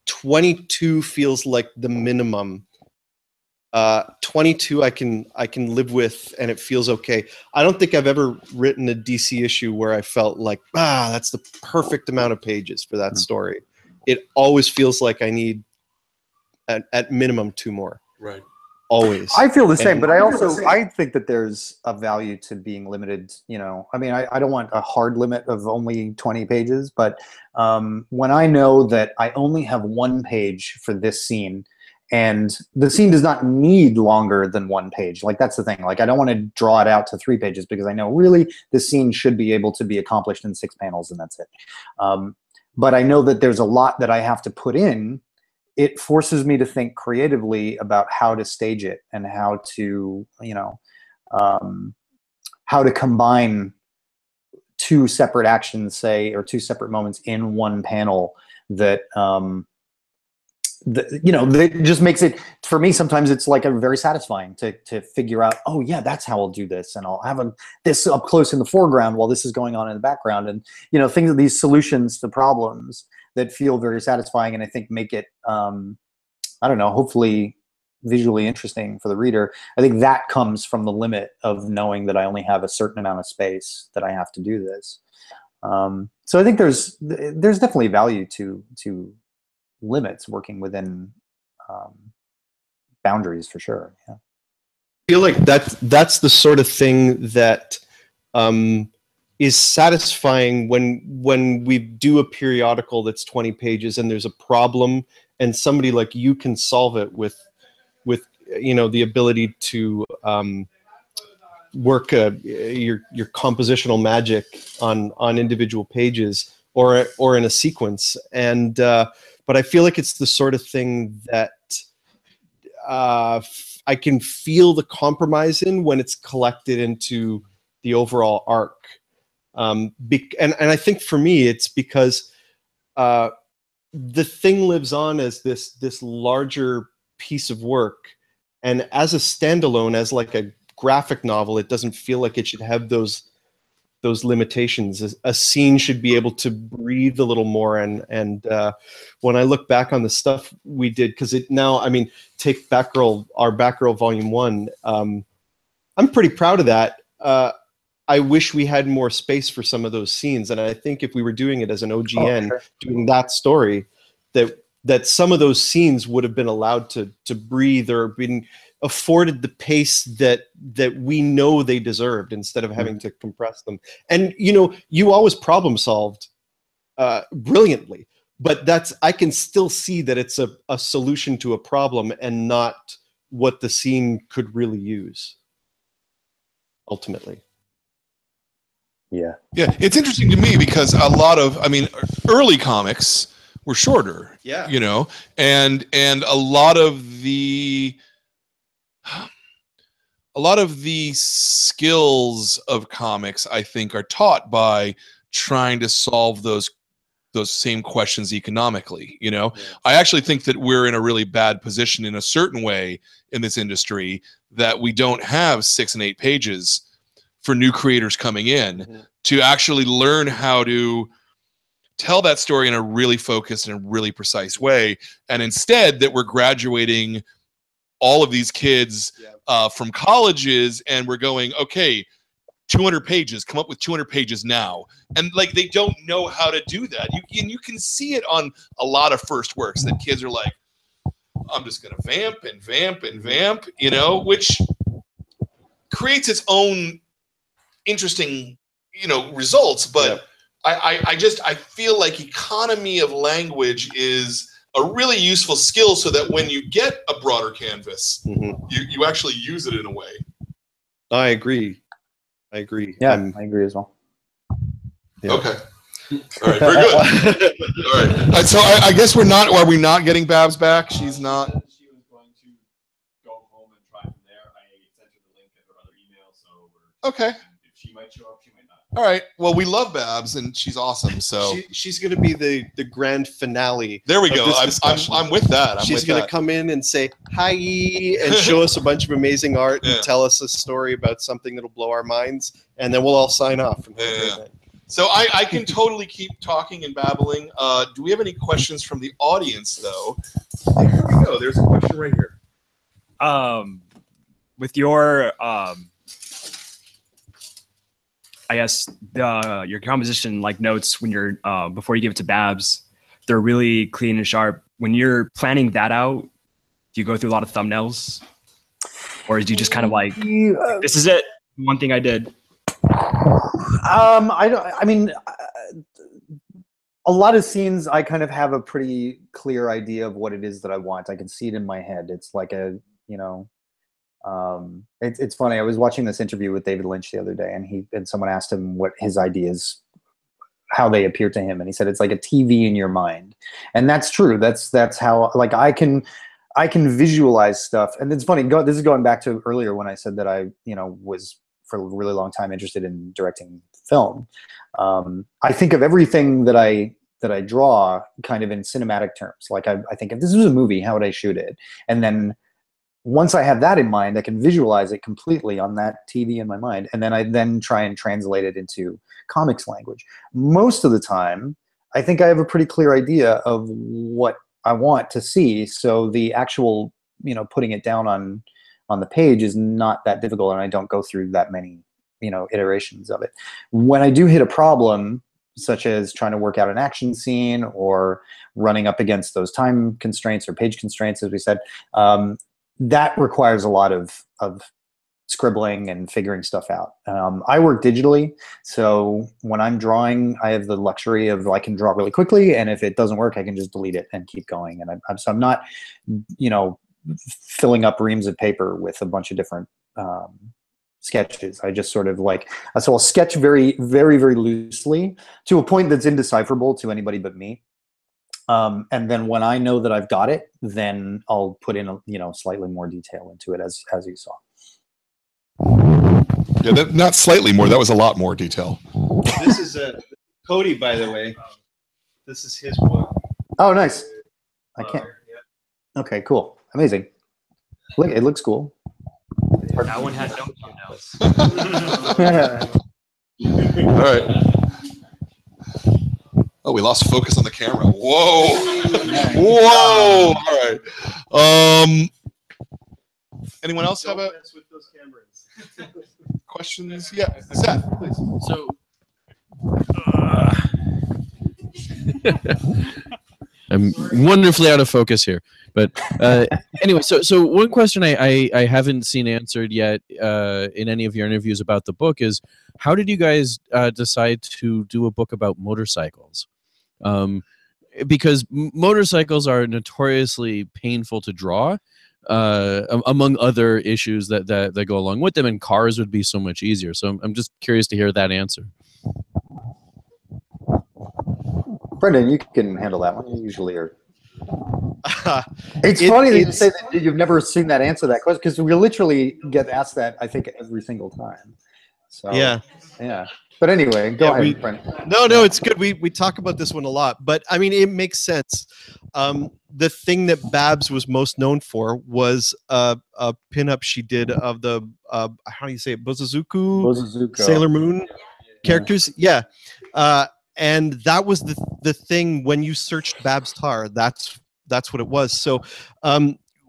22 feels like the minimum. 22 I can live with and it feels okay. I don't think I've ever written a DC issue where I felt like, that's the perfect amount of pages for that story. It always feels like I need at minimum 2 more. Right. Always. I feel the same, but I think that there's a value to being limited. I mean, I don't want a hard limit of only 20 pages, but when I know that I only have 1 page for this scene, and the scene does not need longer than 1 page. Like, that's the thing. Like, I don't want to draw it out to 3 pages because I know really the scene should be able to be accomplished in 6 panels and that's it. But I know that there's a lot that I have to put in. It forces me to think creatively about how to stage it and how to, how to combine 2 separate actions, say, or 2 separate moments in 1 panel that, that just makes it, for me, sometimes it's like a very satisfying to figure out, oh yeah, that's how I'll do this. And I'll have this up close in the foreground while this is going on in the background. And, these solutions to problems that feel very satisfying and I think make it, I don't know, hopefully visually interesting for the reader. I think that comes from the limit of knowing that I only have a certain amount of space that I have to do this. So I think there's definitely value to limits working within boundaries for sure. Yeah. I feel like that's the sort of thing that is satisfying when we do a periodical that's 20 pages and there's a problem and somebody like you can solve it with the ability to work your compositional magic on individual pages or in a sequence. And but I feel like it's the sort of thing that I can feel the compromise in when it's collected into the overall arc. And I think for me, it's because the thing lives on as this larger piece of work, and as a standalone, as like a graphic novel, it doesn't feel like it should have those limitations. A scene should be able to breathe a little more. And when I look back on the stuff we did, because take Batgirl, our Batgirl Volume 1, I'm pretty proud of that. I wish we had more space for some of those scenes. And I think if we were doing it as an OGN, doing that story, that some of those scenes would have been allowed to breathe or been afforded the pace that we know they deserved instead of having to compress them. And, you always problem solved brilliantly. but I can still see that it's a solution to a problem and not what the scene could really use ultimately. Yeah. Yeah, it's interesting to me because a lot of, I mean, early comics were shorter. Yeah. You know, and a lot of the skills of comics, I think, are taught by trying to solve those same questions economically. You know, Yeah. I actually think that we're in a really bad position in a certain way in this industry that we don't have 6 and 8 pages for new creators coming in to actually learn how to tell that story in a really focused and really precise way. And instead that we're graduating all of these kids from colleges and we're going, okay, 200 pages, come up with 200 pages now. And like, they don't know how to do that. You can see it on a lot of first works that kids are like, I'm just going to vamp and vamp and vamp, you know, which creates its own interesting, you know, results. But I feel like economy of language is a really useful skill so that when you get a broader canvas, you actually use it in a way. I agree. Yeah, I agree as well. Yeah. Okay. All right. Very good. All right. So I guess are we not getting Babs back? She's not. She was going to go home and try from there. I sent her the link at her other email, so okay. If she might show up, she might not. All right. Well, we love Babs, and she's awesome. So she's going to be the grand finale. There we go. I'm with that. She's going to come in and say hi and show us a bunch of amazing art and tell us a story about something that'll blow our minds, and then we'll all sign off. So I can totally keep talking and babbling. Do we have any questions from the audience, though? Here we go. There's a question right here. With your I guess your composition like notes when you're before you give it to Babs, they're really clean and sharp. When you're planning that out, do you go through a lot of thumbnails, or do you just kind of like, this is it, one thing I did? I mean, a lot of scenes I kind of have a pretty clear idea of what it is that I want. I can see it in my head. It's like a, you know, it's funny. I was watching this interview with David Lynch the other day, and someone asked him what his ideas, how they appear to him, and he said it's like a TV in your mind, and that's true. That's how, like, I can visualize stuff. And it's funny. This is going back to earlier when I said that I, you know, was for a really long time interested in directing film. I think of everything that I draw kind of in cinematic terms. Like I think if this was a movie, how would I shoot it? And then once I have that in mind, I can visualize it completely on that TV in my mind. And then I try and translate it into comics language. Most of the time, I think I have a pretty clear idea of what I want to see. So the actual, you know, putting it down on the page is not that difficult, and I don't go through that many, you know, iterations of it. When I do hit a problem, such as trying to work out an action scene or running up against those time constraints or page constraints, as we said, that requires a lot of scribbling and figuring stuff out. I work digitally, so when I'm drawing, I have the luxury of I can draw really quickly, and if it doesn't work, I can just delete it and keep going. And I'm not, you know, filling up reams of paper with a bunch of different sketches. I just sort of like, so I'll sketch very, very, very loosely to a point that's indecipherable to anybody but me. And then when I know that I've got it, then I'll put in, you know, slightly more detail into it, as you saw. Yeah, not slightly more. That was a lot more detail. This is Cody, by the way. This is his book. Oh, nice. I can't. Okay, cool. Amazing. Look, it looks cool. That one has no All right. Oh, we lost focus on the camera. Whoa. Whoa. All right. Anyone else have a questions? Yeah, Seth, please. So, I'm wonderfully out of focus here, but anyway. So one question I haven't seen answered yet in any of your interviews about the book is, how did you guys decide to do a book about motorcycles? because motorcycles are notoriously painful to draw, among other issues that go along with them, and cars would be so much easier. So I'm just curious to hear that answer. Brendan, you can handle that one. You usually are. It's funny that you say that you've never seen that answer that question, because we literally get asked that, I think, every single time. So yeah. But anyway, go ahead, Brendan. No, it's good. We talk about this one a lot, but I mean, it makes sense. The thing that Babs was most known for was a pinup she did of the how do you say it, Bozazuku Sailor Moon characters. Yeah. And that was the thing when you searched Babs Tarr. That's what it was. So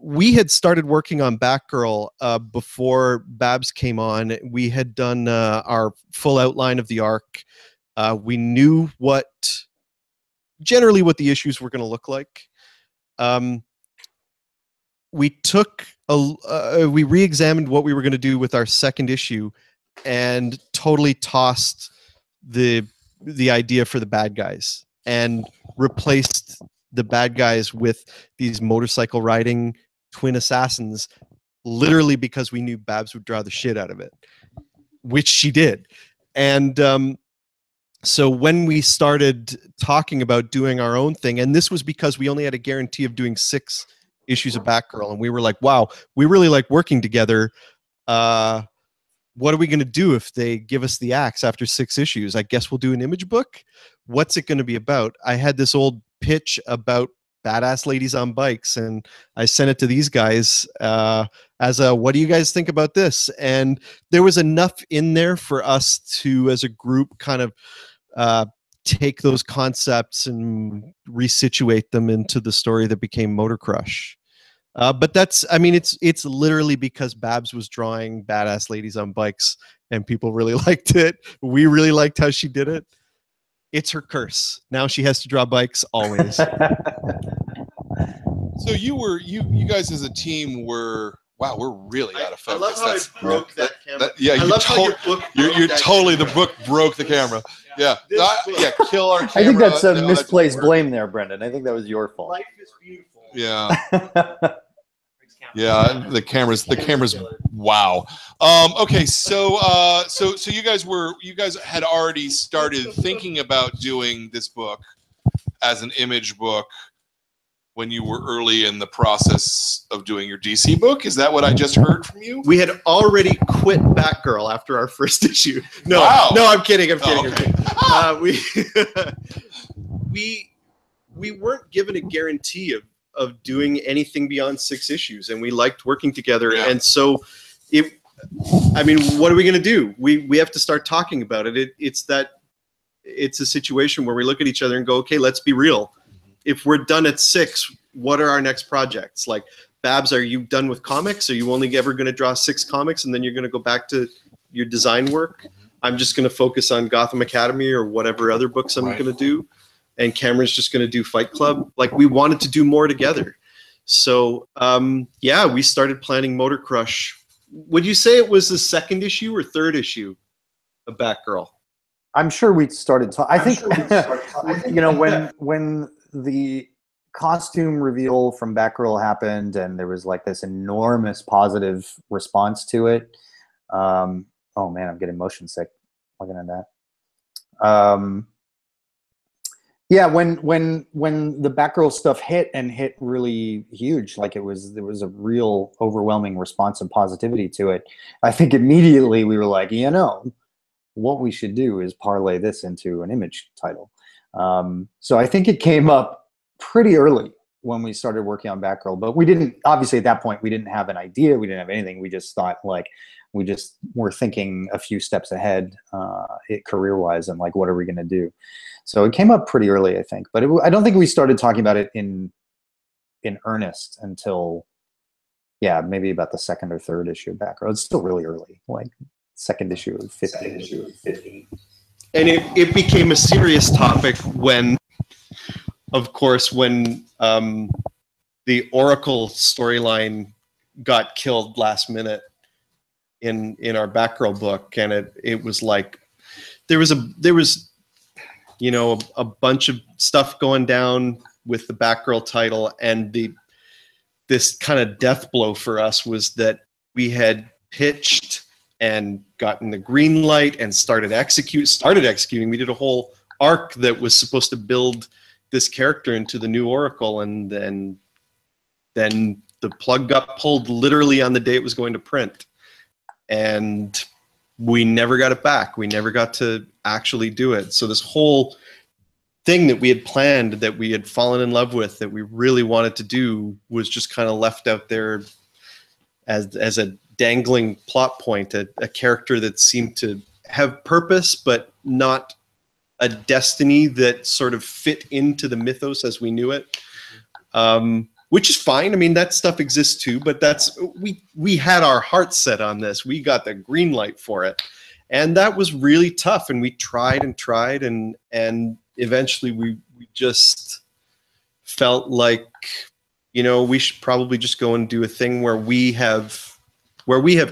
we had started working on Batgirl before Babs came on. We had done our full outline of the arc. We knew generally what the issues were going to look like. We took we re-examined what we were going to do with our second issue, and totally tossed the idea for the bad guys and replaced the bad guys with these motorcycle riding twin assassins, literally because we knew Babs would draw the shit out of it, which she did. And so when we started talking about doing our own thing, and this was because we only had a guarantee of doing 6 issues of Batgirl, and we were like, wow, we really like working together. What are we going to do if they give us the axe after 6 issues? I guess we'll do an image book. What's it going to be about? I had this old pitch about badass ladies on bikes, and I sent it to these guys as a, what do you guys think about this? And there was enough in there for us to, as a group, kind of take those concepts and resituate them into the story that became Motor Crush. But that's, I mean, it's literally because Babs was drawing badass ladies on bikes and people really liked it. We really liked how she did it. It's her curse. Now she has to draw bikes always. So you guys as a team were, wow, we're really out of focus. I love how I broke that camera. Yeah, you're totally, the book broke the camera. Yeah, kill our camera. I think that's a misplaced blame there, Brendan. I think that was your fault. Life is beautiful. Yeah. Yeah, the cameras. Wow. Okay, so you guys had already started thinking about doing this book as an image book when you were early in the process of doing your DC book. Is that what I just heard from you? We had already quit Batgirl after our first issue. No, wow. No, I'm kidding. Okay. We weren't given a guarantee of doing anything beyond 6 issues, and we liked working together. Yeah. And so what are we going to do? We have to start talking about it. It's a situation where we look at each other and go, okay, let's be real. If we're done at 6, what are our next projects? Like, Babs, are you done with comics? Are you only ever going to draw 6 comics and then you're going to go back to your design work? I'm just going to focus on Gotham Academy or whatever other books I'm going to do. And Cameron's just going to do Fight Club. Like, we wanted to do more together. So, we started planning Motor Crush. Would you say it was the 2nd issue or 3rd issue of Batgirl? I'm sure we started talking. I think, you know, when the costume reveal from Batgirl happened and there was like this enormous positive response to it. Oh man, I'm getting motion sick looking at that. Yeah, when the Batgirl stuff hit really huge, like there was a real overwhelming response and positivity to it. I think immediately we were like, you know, what we should do is parlay this into an image title. So I think it came up pretty early when we started working on Batgirl, but we didn't, obviously at that point, we didn't have an idea. We didn't have anything. We just thought, like, we just were thinking a few steps ahead career-wise and like, what are we going to do? So it came up pretty early, I think, but I don't think we started talking about it in earnest until, yeah, maybe about the 2nd or 3rd issue of Batgirl. It's still really early, like 2nd issue of 15. And it became a serious topic when, of course, when the Oracle storyline got killed last minute in our Batgirl book, and it was like there was you know, a bunch of stuff going down with the Batgirl title, and this kind of death blow for us was that we had pitched and gotten the green light and started executing. We did a whole arc that was supposed to build this character into the new Oracle, and then the plug got pulled literally on the day it was going to print, and we never got it back. We never got to actually do it. So this whole thing that we had planned, that we had fallen in love with, that we really wanted to do, was just kind of left out there as a dangling plot point, a character that seemed to have purpose, but not a destiny that sort of fit into the mythos as we knew it. Which is fine. I mean, that stuff exists too, but we had our hearts set on this. We got the green light for it. And that was really tough. And we tried and tried, and eventually we just felt like, you know, we should probably just go and do a thing where we have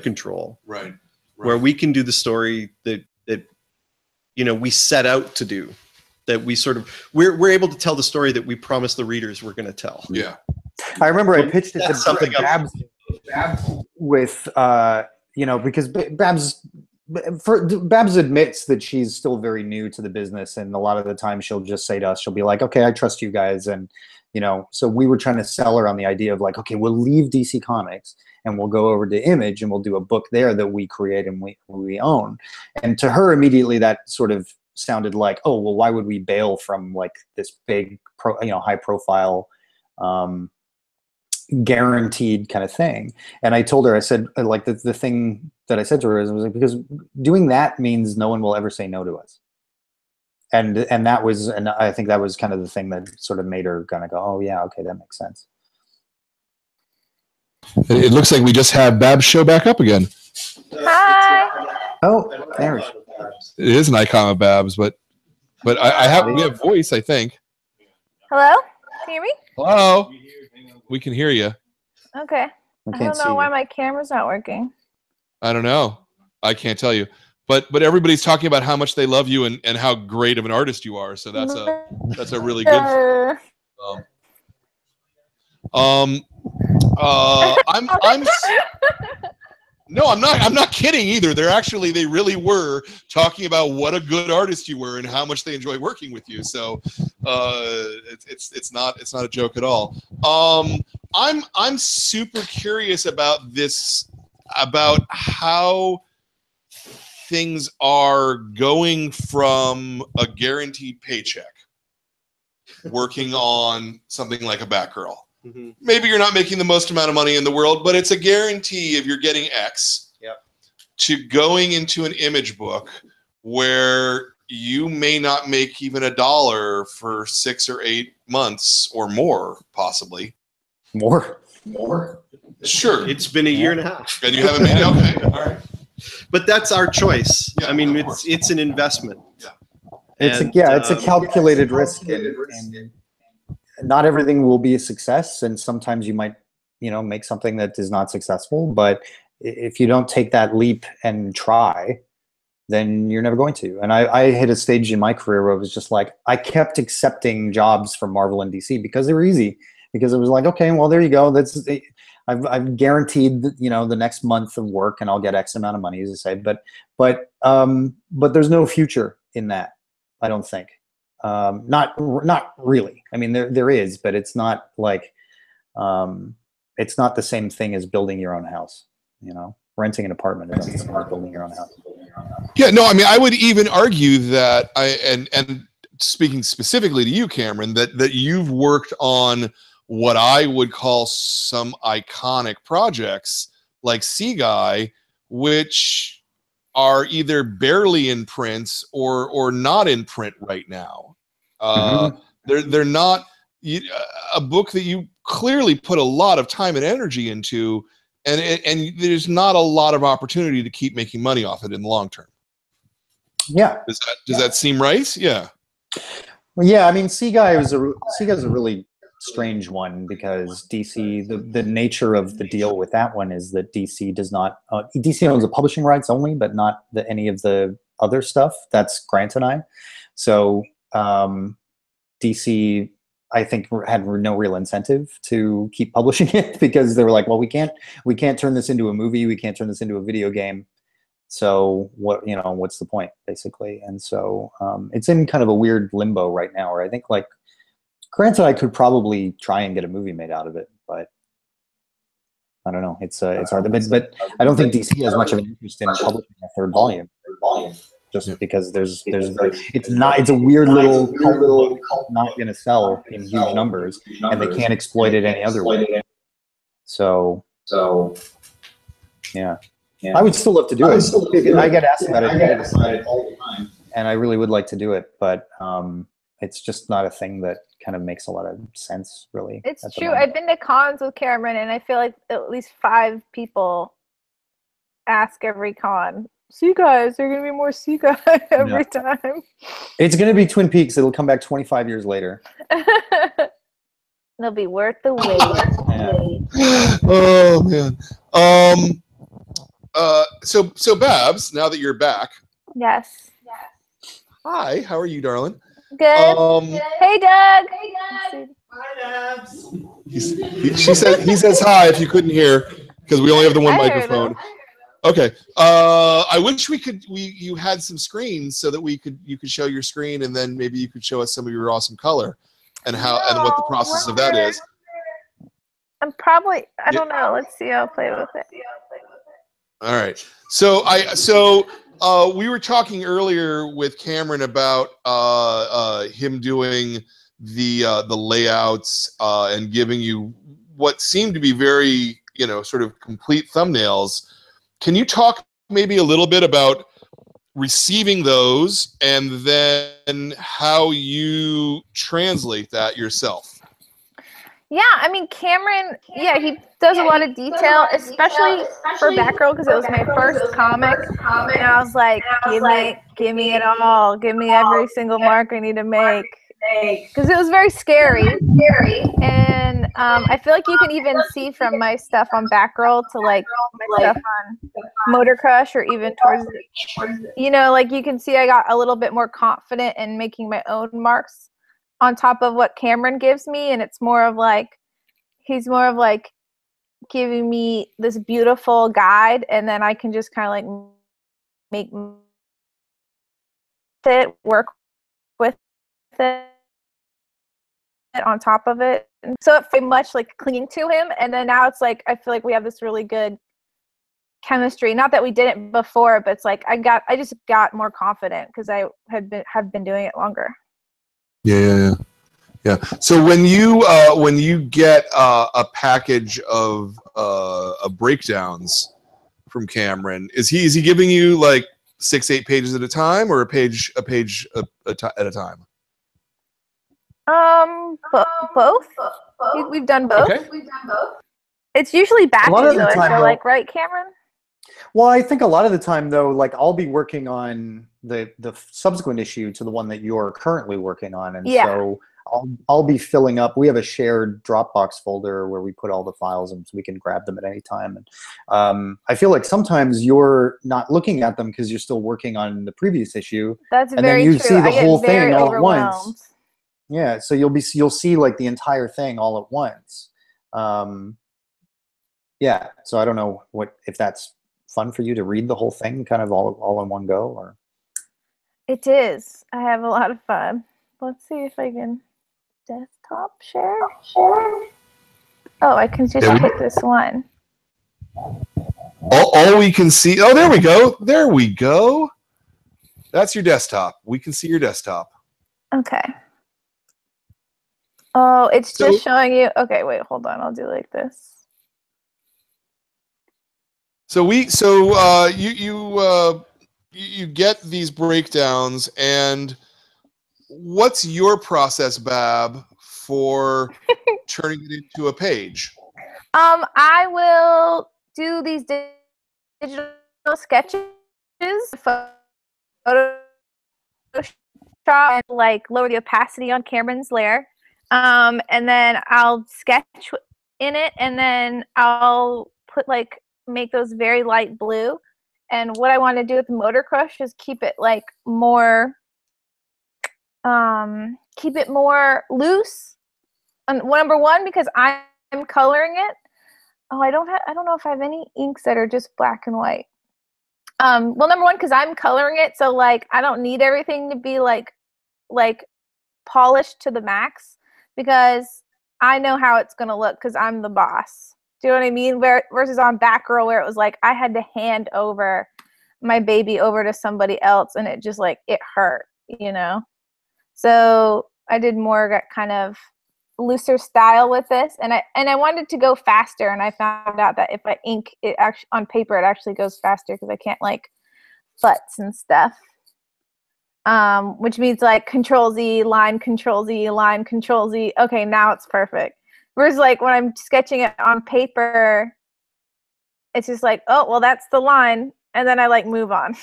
control. Right. Where we can do the story that you know, we set out to do. That we sort of we're able to tell the story that we promised the readers we're going to tell. Yeah. I remember I pitched it to Babs with, you know, because Babs admits that she's still very new to the business, and a lot of the time she'll just say to us, she'll be like, okay, I trust you guys. And, you know, so we were trying to sell her on the idea of like, okay, we'll leave DC Comics and we'll go over to Image and we'll do a book there that we create and we own. And to her, immediately that sort of sounded like, oh, well, why would we bail from like this big, high profile, guaranteed kind of thing? And I told her, I said, like, the thing that I said to her was like, because doing that means no one will ever say no to us. And I think that was kind of the thing that sort of made her kind of go, oh yeah, okay, that makes sense. It looks like we just have Babs show back up again. Hi. Oh, there we go. It is an icon of Babs, but we have voice, I think. Hello? Can you hear me? Hello. We can hear you. Okay. I don't know why my camera's not working. I don't know. I can't tell you. But everybody's talking about how much they love you and how great of an artist you are. So that's a really good. No, I'm not kidding either. They really were talking about what a good artist you were and how much they enjoy working with you. So it's not a joke at all. I'm super curious about this, about how things are going from a guaranteed paycheck, working on something like a Batgirl. Mm-hmm. Maybe you're not making the most amount of money in the world, but it's a guarantee if you're getting X. Yep. To going into an Image book where you may not make even $1 for 6 or 8 months or more, possibly. More. Sure. It's been a year and a half. And you haven't made it? Okay. All right. But that's our choice. Yeah, I mean, it's an investment. Yeah. It's a calculated risk, and not everything will be a success, and sometimes you might, make something that is not successful. But if you don't take that leap and try, then you're never going to. And I hit a stage in my career where it was just like, I kept accepting jobs from Marvel and DC because they were easy. Because it was like, okay, well, there you go. I've guaranteed, the next month of work, and I'll get X amount of money, as I say. But there's no future in that, I don't think. Not really. I mean, there is, but it's not like, it's not the same thing as building your own house. Renting an apartment is not the same as building your own house. Yeah, no, I mean, I would even argue that and speaking specifically to you, Cameron, that you've worked on what I would call some iconic projects like Sea Guy, which are either barely in print or not in print right now. They're not a book that you clearly put a lot of time and energy into, and there's not a lot of opportunity to keep making money off it in the long term. Yeah. Does that seem right? Yeah. Well, yeah. I mean, Sea Guy is a really strange one because DC, the nature of the deal with that one is that DC does not, DC owns the publishing rights only, but not any of the other stuff. That's Grant and I. So DC, I think, had no real incentive to keep publishing it because they were like, well, we can't turn this into a movie, we can't turn this into a video game. So what's the point, basically? And so it's in kind of a weird limbo right now, where I think, like, granted, I could probably try and get a movie made out of it, but I don't know. It's hard. But I don't think DC has much of an interest in publishing a third volume. Just because it's a weird little book, not going to sell in huge numbers, and they can't exploit it any other way. So yeah. I would still love to do it. I get asked about it all the time, and I really would like to do it, but it's just not a thing that kind of makes a lot of sense, really. It's true. I've been to cons with Cameron, and I feel like at least 5 people ask every con, "See guys, there are going to be more See guys every time." It's going to be Twin Peaks. It'll come back 25 years later. It'll be worth the wait. Oh man. So Babs, now that you're back. Yes. Hi, how are you, darling? Good. Hey, Doug. Hi, Babs. He says hi if you couldn't hear, because we only have the one microphone. Okay. I wish you had some screens so that you could show your screen, and then maybe you could show us some of your awesome color and what the process of that is. I'm probably, I don't know. Let's see. I'll play with it. All right. So we were talking earlier with Cameron about him doing the layouts and giving you what seemed to be very, sort of complete thumbnails. Can you talk maybe a little bit about receiving those and then how you translate that yourself? Yeah, I mean, Cameron, he does a lot of detail, especially for Batgirl, because it was my first comic, and I was like, give me it all. Give me every single mark I need to make, because it was very scary. And I feel like you can even see from my stuff on Batgirl to, like, my stuff on Motor Crush, or even towards, like, you can see I got a little bit more confident in making my own marks on top of what Cameron gives me, and it's more of like, he's more of like giving me this beautiful guide, and then I can just kind of like make it work with it on top of it. And so it very much like clinging to him, and then now it's like I feel like we have this really good chemistry. Not that we didn't before, but it's like I just got more confident because I have been doing it longer. Yeah. So when you get a package of breakdowns from Cameron, is he giving you like 6-8 pages at a time, or a page at a time? Both. We've done both. Okay. It's usually batches, though. I feel like, right, Cameron? Well, I think a lot of the time, though, like I'll be working on the subsequent issue to the one that you're currently working on, and so I'll be filling up. We have a shared Dropbox folder where we put all the files, and so we can grab them at any time. And I feel like sometimes you're not looking at them because you're still working on the previous issue. That's and very then you true. see the I whole get very thing all at once. overwhelmed. Yeah, so you'll see like the entire thing all at once. Yeah, so I don't know if that's fun for you to read the whole thing kind of all in one go, or. It is. I have a lot of fun. Let's see if I can desktop share. Oh, I can just hit this one. All we can see. Oh, there we go. There we go. That's your desktop. We can see your desktop. Okay. Oh, it's just showing you. Okay, wait, hold on. I'll do like this. So you get these breakdowns, and what's your process, Bab, for turning it into a page? I will do these digital sketches, Photoshop, and like lower the opacity on Cameron's layer, and then I'll sketch in it, and then I'll put make those very light blue. And what I want to do with Motor Crush is keep it like more keep it more loose. And number one, because I'm coloring it. Oh, I don't know if I have any inks that are just black and white. Well, number one, because I'm coloring it, so like I don't need everything to be like polished to the max, because I know how it's gonna look because I'm the boss. Do you know what I mean? Versus on Batgirl, where it was like I had to hand over my baby over to somebody else, and it just like it hurt, you know. So I did more kind of looser style with this, and I wanted to go faster, and I found out that if I ink it actually on paper, it actually goes faster because I can't like butts and stuff. Which means like Control Z, line Control Z, line Control Z. Okay, now it's perfect. Whereas like when I'm sketching it on paper, it's just like, oh well, that's the line, and then I like move on.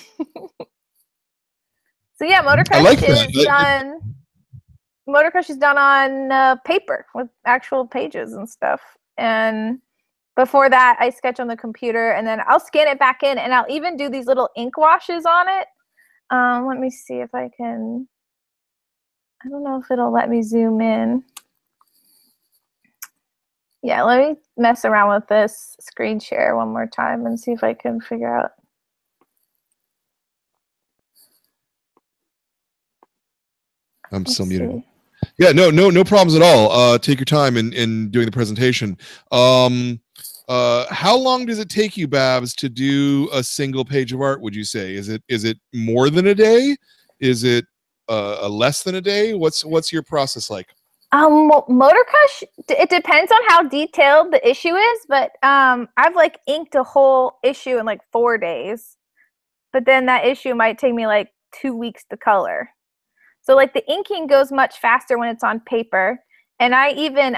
So yeah, Motor Crush is done. Motor Crush is done on paper with actual pages and stuff. And before that, I sketch on the computer, and then I'll scan it back in, and I'll even do these little ink washes on it. Let me see if I can. I don't know if it'll let me zoom in. Yeah, let me mess around with this screen share one more time and see if I can figure out. I'm still muted. Yeah, no problems at all. Take your time in doing the presentation. How long does it take you, Babs, to do a single page of art, would you say? Is it more than a day? Is it less than a day? What's your process like? Motor Crush, it depends on how detailed the issue is, but I've like inked a whole issue in like 4 days. But then that issue might take me like 2 weeks to color. So like the inking goes much faster when it's on paper. And I even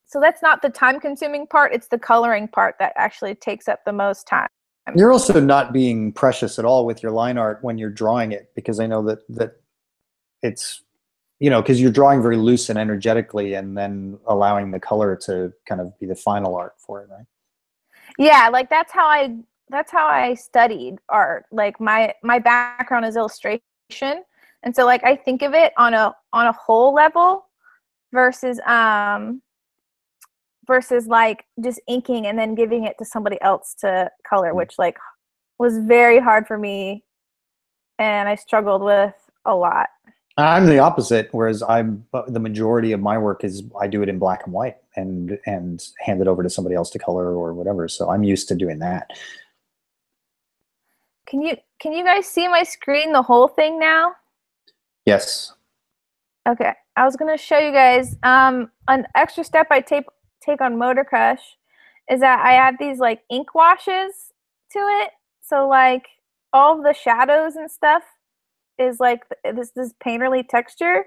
so that's not the time-consuming part. It's the coloring part that actually takes up the most time. You're also not being precious at all with your line art when you're drawing it, because I know that it's, you know, because you're drawing very loose and energetically, and then allowing the color to kind of be the final art for it, right? Yeah, like that's how I studied art. Like my background is illustration, and so like I think of it on a whole level versus like just inking and then giving it to somebody else to color, which like was very hard for me and I struggled with a lot. I'm the opposite, whereas the majority of my work is I do it in black and white and hand it over to somebody else to color or whatever. So I'm used to doing that. Can you guys see my screen, the whole thing now? Yes. Okay. I was gonna show you guys an extra step I take on Motor Crush is that I add these like ink washes to it. So like all the shadows and stuff is like this painterly texture,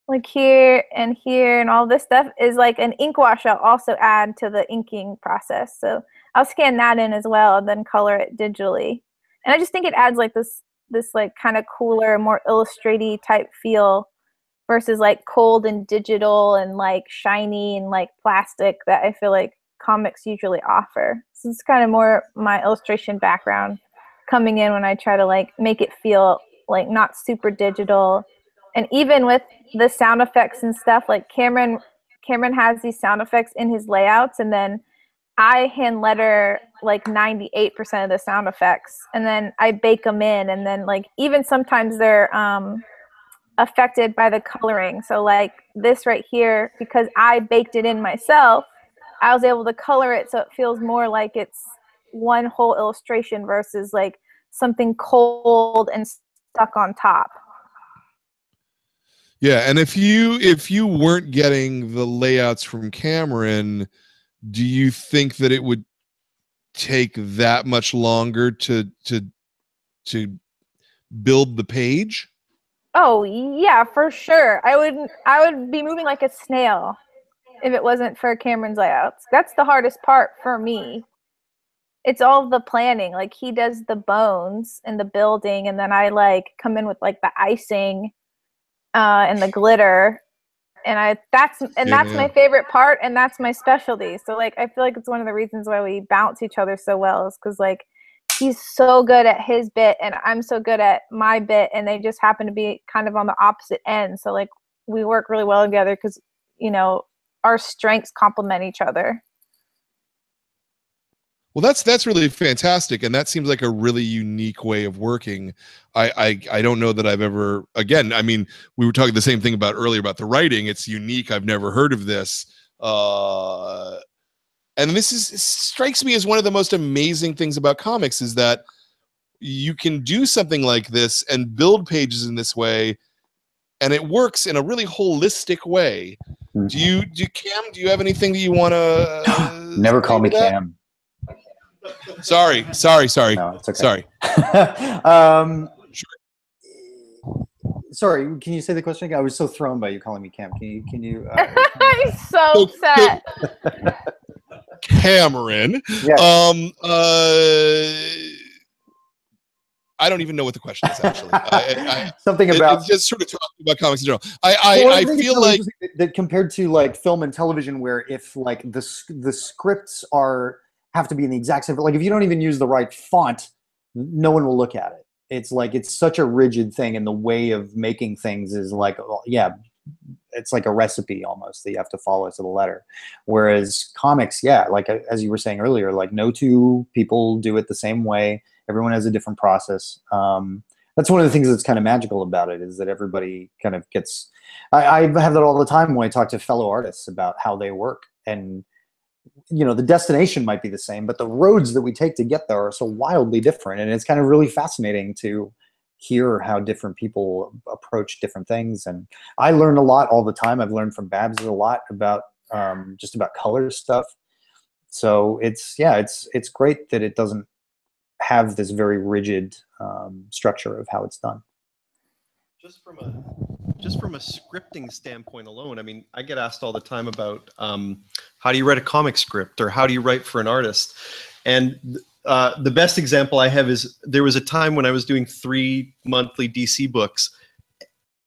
like here and all this stuff is like an ink wash I'll also add to the inking process. So I'll scan that in as well and then color it digitally. And I just think it adds like this like kind of cooler, more illustraty type feel versus like cold and digital and like shiny and like plastic that I feel like comics usually offer. So it's kind of more my illustration background coming in when I try to like make it feel like not super digital. And even with the sound effects and stuff, like Cameron has these sound effects in his layouts, and then I hand letter like 98% of the sound effects, and then I bake them in, and then like even sometimes they're affected by the coloring. So like this right here, because I baked it in myself, I was able to color it so it feels more like it's one whole illustration versus like something cold and stuck on top. Yeah, and if you weren't getting the layouts from Cameron, do you think that it would take that much longer to build the page? Oh yeah, for sure. I would be moving like a snail if it wasn't for Cameron's layouts. That's the hardest part for me. It's all the planning. Like he does the bones and the building, and then I like come in with like the icing and the glitter, and that's my favorite part, and that's my specialty. So like I feel like it's one of the reasons why we bounce each other so well is because like he's so good at his bit and I'm so good at my bit, and they just happen to be kind of on the opposite end. So like we work really well together because, you know, our strengths complement each other. Well, that's really fantastic, and that seems like a really unique way of working. I don't know that I've ever. Again, I mean, we were talking the same thing about earlier about the writing. It's unique. I've never heard of this, and this strikes me as one of the most amazing things about comics is that you can do something like this and build pages in this way, and it works in a really holistic way. Do you Cam? Do you have anything that you want to? Never call me Cam. Sorry. No, it's okay. Sorry. Sorry, can you say the question again? I was so thrown by you calling me Cam. Can you He's so upset. Cameron. Yeah. I don't even know what the question is actually. Something about just sort of talking about comics in general. I feel like that compared to like film and television, where if like the scripts have to be in the exact same, like if you don't even use the right font, no one will look at it. It's like it's such a rigid thing, and the way of making things is like, yeah, it's like a recipe almost that you have to follow to the letter. Whereas comics, yeah, like as you were saying earlier, like no two people do it the same way. Everyone has a different process. That's one of the things that's kind of magical about it, is that everybody kind of gets. I have that all the time when I talk to fellow artists about how they work, and you know, the destination might be the same, but the roads that we take to get there are so wildly different. And it's kind of really fascinating to hear how different people approach different things. And I learn a lot all the time. I've learned from Babs a lot about just about color stuff. So it's great that it doesn't have this very rigid structure of how it's done. Just from a scripting standpoint alone, I mean, I get asked all the time about how do you write a comic script, or how do you write for an artist? And the best example I have is there was a time when I was doing 3 monthly DC books.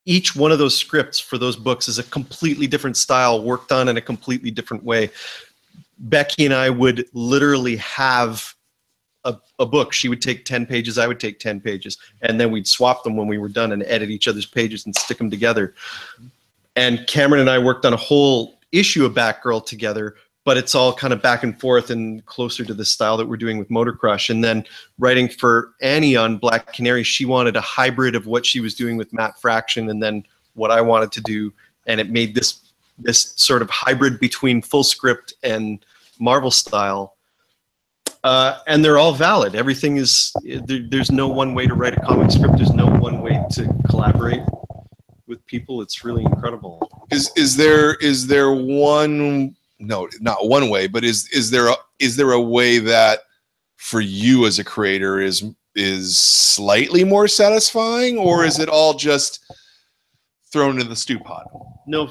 Each one of those scripts for those books is a completely different style, worked on in a completely different way. Becky and I would literally have a book. She would take 10 pages, I would take 10 pages, and then we'd swap them when we were done and edit each other's pages and stick them together. And Cameron and I worked on a whole issue of Batgirl together, but it's all kind of back and forth and closer to the style that we're doing with Motor Crush. And then writing for Annie on Black Canary, she wanted a hybrid of what she was doing with Matt Fraction and then what I wanted to do, and it made this sort of hybrid between full script and Marvel style. And they're all valid. Everything is, there's no one way to write a comic script. There's no one way to collaborate with people. It's really incredible. Is there one, no, not one way, but is there a way that for you as a creator is slightly more satisfying, or is it all just thrown in the stew pot? No,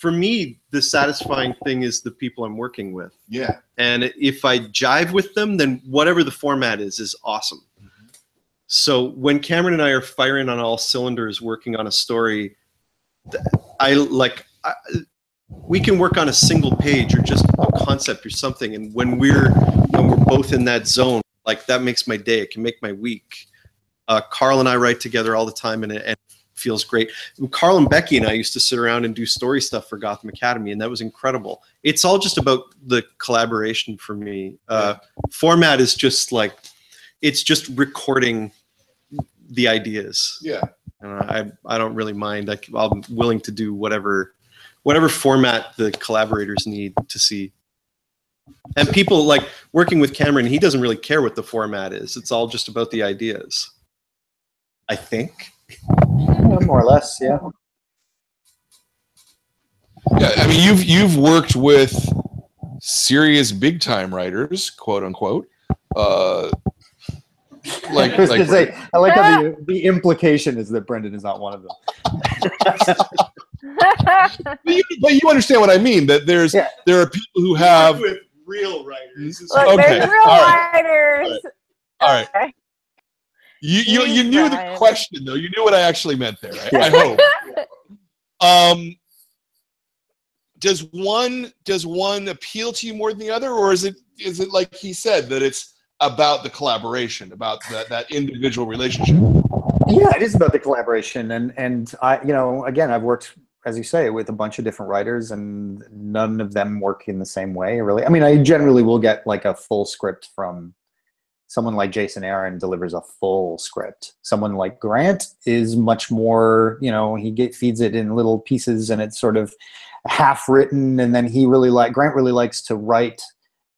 for me, the satisfying thing is the people I'm working with. Yeah. And if I jive with them, then whatever the format is awesome. Mm-hmm. So when Cameron and I are firing on all cylinders working on a story, we can work on a single page or just a concept or something. And when we're both in that zone, like that makes my day. It can make my week. Carl and I write together all the time, and it feels great. Carl and Becky and I used to sit around and do story stuff for Gotham Academy, and that was incredible. It's all just about the collaboration for me. Format is just like, it's just recording the ideas. Yeah. And I don't really mind. I'm willing to do whatever format the collaborators need to see. And people like working with Cameron, he doesn't really care what the format is. It's all just about the ideas, I think. More or less, yeah. Yeah, I mean, you've worked with serious big time writers, quote unquote. I like how the implication is that Brendan is not one of them. but you understand what I mean. That there are people who have with real writers. Look, okay, there's real writers. All right. Okay. You knew the question though. You knew what I actually meant there. I hope. Does one appeal to you more than the other, or is it like he said that it's about the collaboration, about that individual relationship. Yeah, it is about the collaboration, and I, you know, again, I've worked, as you say, with a bunch of different writers, and none of them work in the same way, really. I mean, I generally will get like a full script from someone like Jason Aaron delivers a full script. Someone like Grant is much more, you know, he feeds it in little pieces, and it's sort of half written, and then Grant really likes to write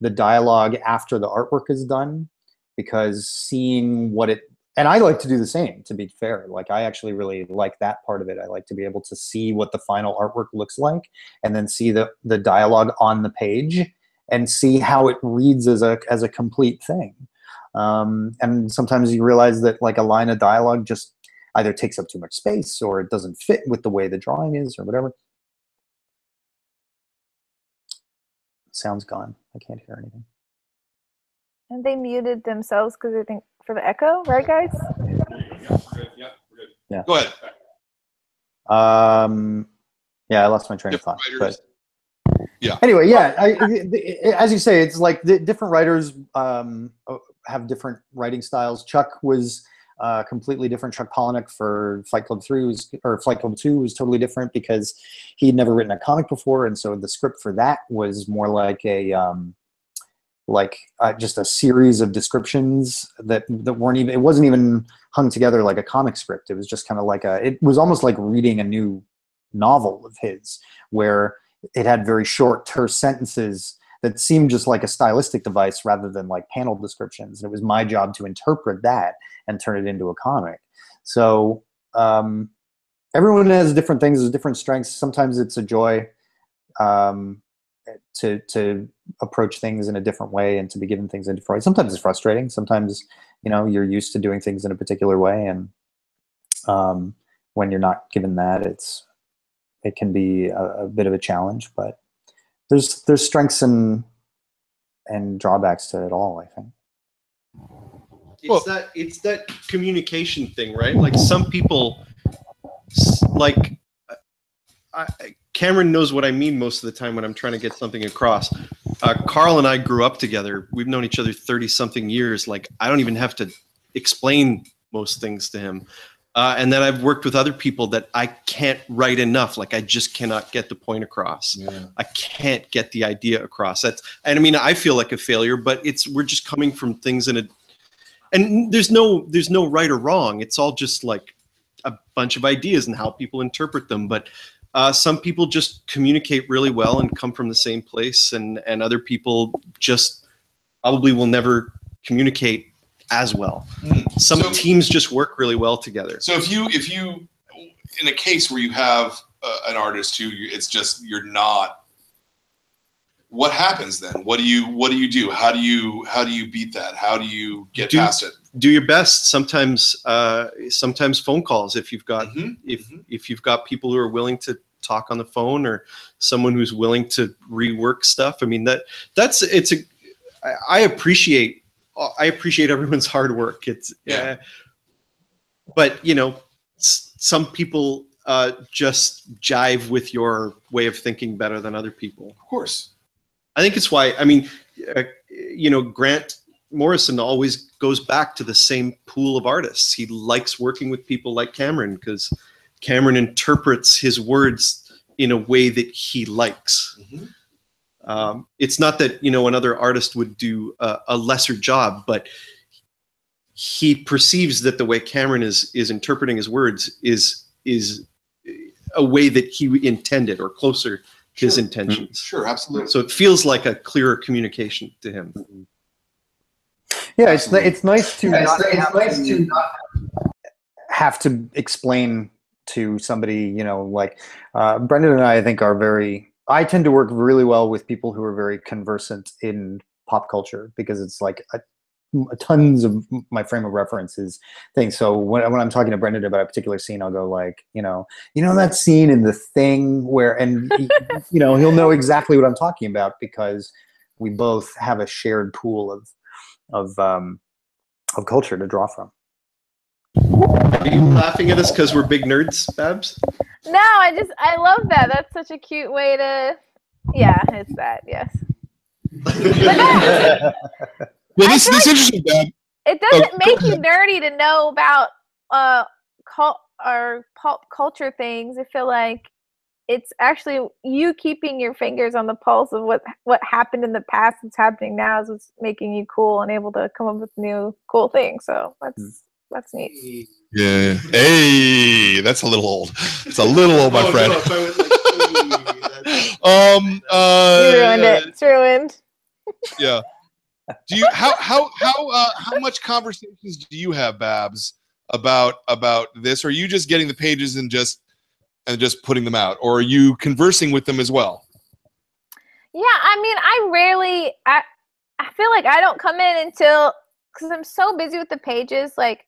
the dialogue after the artwork is done, because seeing what it, and I like to do the same, to be fair. Like, I actually really like that part of it. I like to be able to see what the final artwork looks like, and then see the dialogue on the page, and see how it reads as a complete thing. And sometimes you realize that like a line of dialogue just either takes up too much space, or it doesn't fit with the way the drawing is, or whatever. Sound's gone. I can't hear anything. And they muted themselves because I think for the echo, right, guys? Yeah, we're good. Yeah. Go ahead. Yeah, I lost my train of thought. But yeah. Anyway, yeah, as you say, it's like the different writers have different writing styles. Chuck was completely different. Chuck Palahniuk for Fight Club 3 or Fight Club 2 was totally different, because he'd never written a comic before, and so the script for that was more like a just a series of descriptions that weren't even, it wasn't even hung together like a comic script. It was just kind of like it was almost like reading a new novel of his, where it had very short, terse sentences that seemed just like a stylistic device rather than like panel descriptions. And it was my job to interpret that and turn it into a comic. So everyone has different things, has different strengths. Sometimes it's a joy to approach things in a different way, and to be given things in a different way. Sometimes it's frustrating. Sometimes, you know, you're used to doing things in a particular way, and when you're not given that, it can be a bit of a challenge. But there's strengths and drawbacks to it all, I think. It's that communication thing, right? Like, some people, like, Cameron knows what I mean most of the time when I'm trying to get something across. Carl and I grew up together. We've known each other 30-something years. Like, I don't even have to explain most things to him. And then I've worked with other people that I can't write enough. Like, I just cannot get the point across. Yeah. I can't get the idea across. And I mean, I feel like a failure, but we're just coming from things and there's no right or wrong. It's all just like a bunch of ideas and how people interpret them. But some people just communicate really well and come from the same place, and other people just probably will never communicate as well. Some teams just work really well together. So if you in a case where you have an artist who it's just you're not, what happens then? What do you do? How do you beat that? How do you get past it? Do your best. Sometimes phone calls, if you've got if you've got people who are willing to talk on the phone, or someone who's willing to rework stuff. I mean, I appreciate everyone's hard work. But you know, some people just jive with your way of thinking better than other people. Of course. I think it's why, I mean, you know, Grant Morrison always goes back to the same pool of artists. He likes working with people like Cameron, because Cameron interprets his words in a way that he likes. It's not that, you know, another artist would do a lesser job, but he perceives that the way Cameron is interpreting his words is a way that he intended, or closer to his intentions. Sure, absolutely. So it feels like a clearer communication to him. Yeah, it's nice to not have to explain to somebody, you know, like Brendan and I think I tend to work really well with people who are very conversant in pop culture, because it's like tons of my frame of reference is things. So when I'm talking to Brendan about a particular scene, I'll go like, you know that scene in The Thing where, and you know, he'll know exactly what I'm talking about, because we both have a shared pool of culture to draw from. Are you laughing at us because we're big nerds, Babs? No, I love that. That's such a cute way to, yeah, it's that, yes. Well, this interesting, Dad. It doesn't make you nerdy to know about pop culture things. I feel like it's actually you keeping your fingers on the pulse of what happened in the past that's happening now is what's making you cool and able to come up with new cool things. So that's neat. Yeah. Hey, that's a little old. It's a little old, my friend. No, if I was like, You ruined it. It's ruined. Yeah. Do you how much conversations do you have, Babs, about this? Or are you just getting the pages and just putting them out, or are you conversing with them as well? Yeah, I mean, I feel like I don't come in until, because I'm so busy with the pages. Like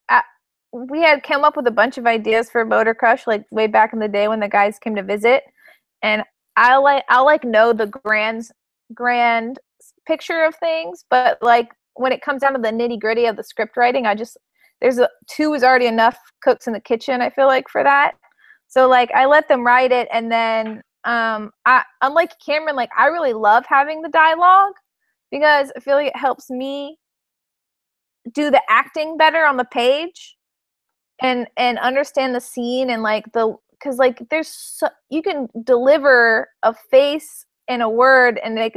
we had come up with a bunch of ideas for Motor Crush like way back in the day when the guys came to visit, and I'll know the grand picture of things, but like when it comes down to the nitty-gritty of the script writing, two is already enough cooks in the kitchen, I feel like, for that. So like I let them write it, and then unlike Cameron, like I really love having the dialogue because I feel like it helps me do the acting better on the page and understand the scene, and like because like you can deliver a face in a word and they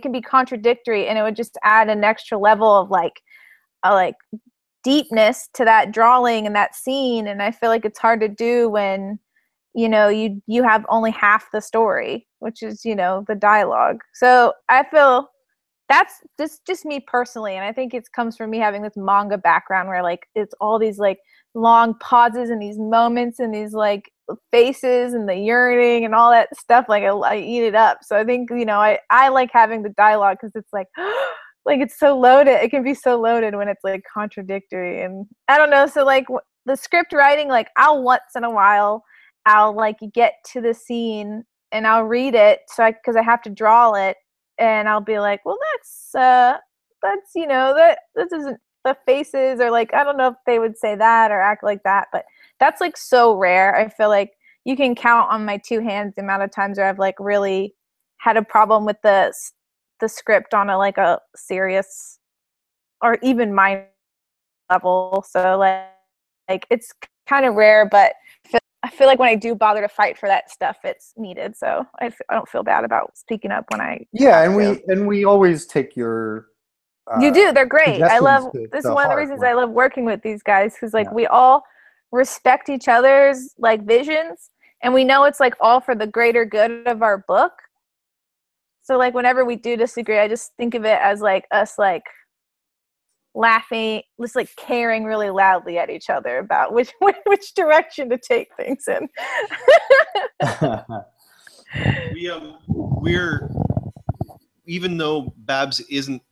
can be contradictory, and it would just add an extra level of like deepness to that drawing and that scene. And I feel like it's hard to do when you have only half the story, which is the dialogue. So I feel that's just me personally, and I think it comes from me having this manga background where like it's all these like long pauses and these moments and these like faces and the yearning and all that stuff. Like I eat it up. So I think I like having the dialogue because it's like like it's so loaded. It can be so loaded when it's like contradictory, and I don't know. So like the script writing, like I'll once in a while I'll like get to the scene and I'll read it because I have to draw it, and I'll be like, well, that's that this isn't the faces, or like I don't know if they would say that or act like that, but that's like so rare. I feel like you can count on my two hands the amount of times where I've like really had a problem with the script on a serious or even minor level. So like it's kind of rare, but I feel like when I do bother to fight for that stuff, it's needed. So I don't feel bad about speaking up when I and we always take your you do. They're great. I love this is one of the reasons I love working with these guys, because like we all respect each other's like visions, and we know it's like all for the greater good of our book. So like whenever we do disagree, I just think of it as like us like laughing, just like caring really loudly at each other about which direction to take things in. We're even though Babs isn't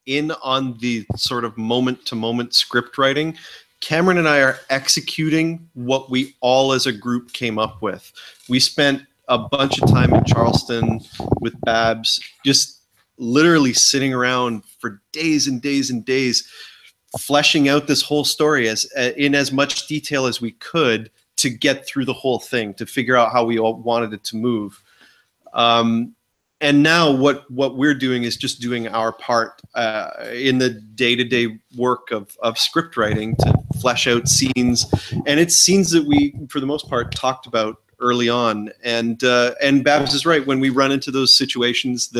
in on the sort of moment-to-moment script writing, Cameron and I are executing what we all as a group came up with. We spent a bunch of time in Charleston with Babs, just literally sitting around for days and days and days, fleshing out this whole story in as much detail as we could to get through the whole thing, to figure out how we all wanted it to move. And now what we're doing is just doing our part in the day-to-day work of script writing to flesh out scenes. And it's scenes that we, for the most part, talked about early on. And Babs is right. When we run into those situations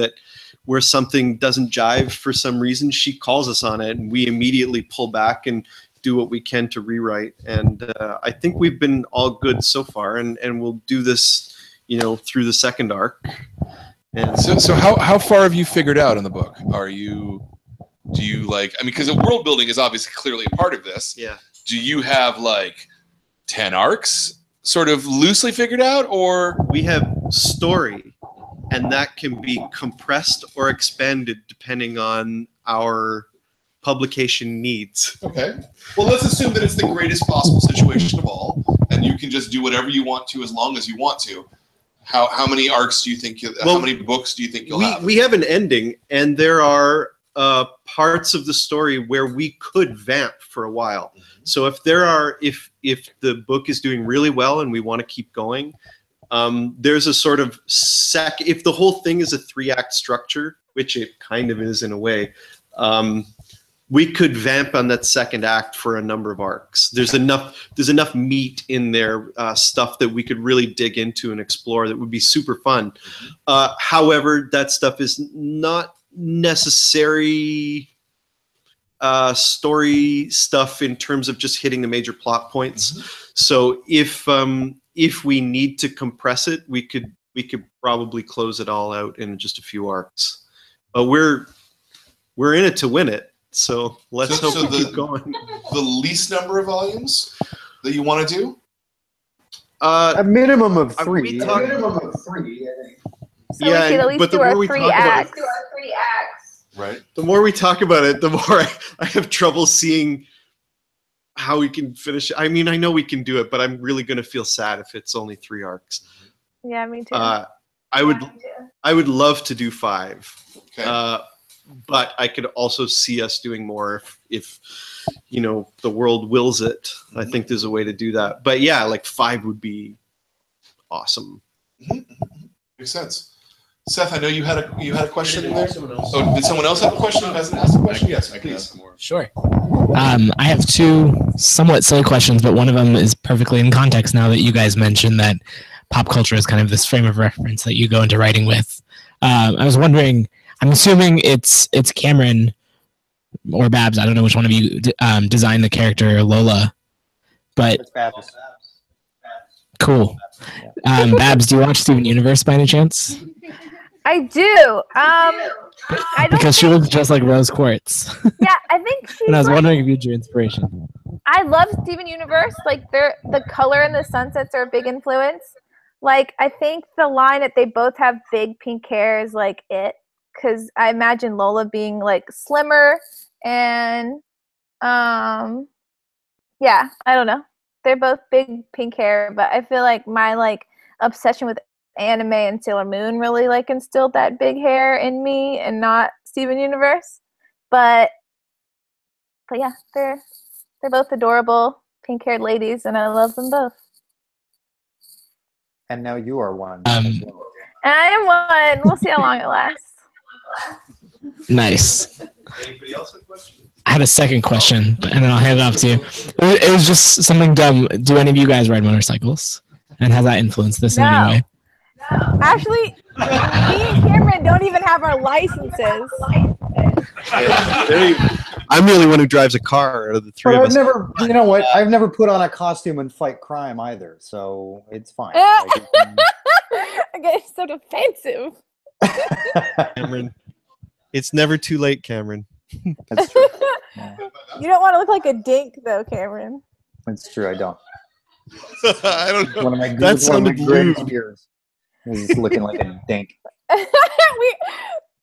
where something doesn't jive for some reason, she calls us on it, and we immediately pull back and do what we can to rewrite. And I think we've been all good so far, and we'll do this, through the second arc. And so how far have you figured out in the book? Do you like, I mean, because the world building is obviously clearly a part of this. Yeah. Do you have like 10 arcs sort of loosely figured out, or? We have story, and that can be compressed or expanded depending on our publication needs. Okay. Well, let's assume that it's the greatest possible situation of all, and you can just do whatever you want to as long as you want to. How many arcs do you think? How many books do you think you'll have? We have an ending, and there are parts of the story where we could vamp for a while. Mm-hmm. So if the book is doing really well and we want to keep going, there's a sort of if the whole thing is a 3-act structure, which it kind of is in a way, we could vamp on that second act for a number of arcs. There's enough meat in there, stuff that we could really dig into and explore that would be super fun. However, that stuff is not necessary story stuff in terms of just hitting the major plot points. So if we need to compress it, we could probably close it all out in just a few arcs. But we're in it to win it. So let's hope we keep going. The least number of volumes that you want to do? A minimum of 3. So we could at least but the do more our we 3 talk about acts. it, Right. the more we talk about it, the more I have trouble seeing how we can finish it. I mean, I know we can do it, but I'm really going to feel sad if it's only 3 arcs. Yeah, me too. I would love to do 5. Okay. But I could also see us doing more if the world wills it. I think there's a way to do that. But yeah, like 5 would be awesome. Makes sense. Seth, I know you had a question there. Oh, did someone else have a question who hasn't asked a question? Yes, please. Sure. I have 2 somewhat silly questions, but one of them is perfectly in context now that you guys mentioned that pop culture is kind of this frame of reference that you go into writing with. I was wondering, I'm assuming it's Cameron or Babs, I don't know which one of you designed the character Lola, but It's Babs. cool. Babs, do you watch Steven Universe by any chance? I do. I don't Because she looks just like Rose Quartz. Yeah, I think she's And I was like, wondering if you'd your inspiration. I love Steven Universe. Like the color and the sunsets are a big influence. Like I think the line that they both have big pink hair is like it. Because I imagine Lola being like slimmer and yeah, I don't know. They're both big pink hair, but I feel like my like obsession with anime and Sailor Moon really like instilled that big hair in me and not Steven Universe. But yeah, they're both adorable pink haired ladies and I love them both. And now you are one. And I am one. We'll see how long it lasts. Nice. Anybody else have questions? I had a second question, and then I'll hand it off to you. It was just something dumb. Do any of you guys ride motorcycles? And has that influenced this in any way? Actually, me and Cameron don't even have our licenses. I'm the only one who drives a car out of the 3 But of I've us. never, you know what? I've never put on a costume and fight crime either, so it's fine. Like, Okay, so defensive. Cameron, it's never too late, Cameron. that's true. You don't want to look like a dink, though, Cameron. That's true. I don't. I don't know. One of my, That it's one of my sounded greatest lewd. fears is looking like a dink.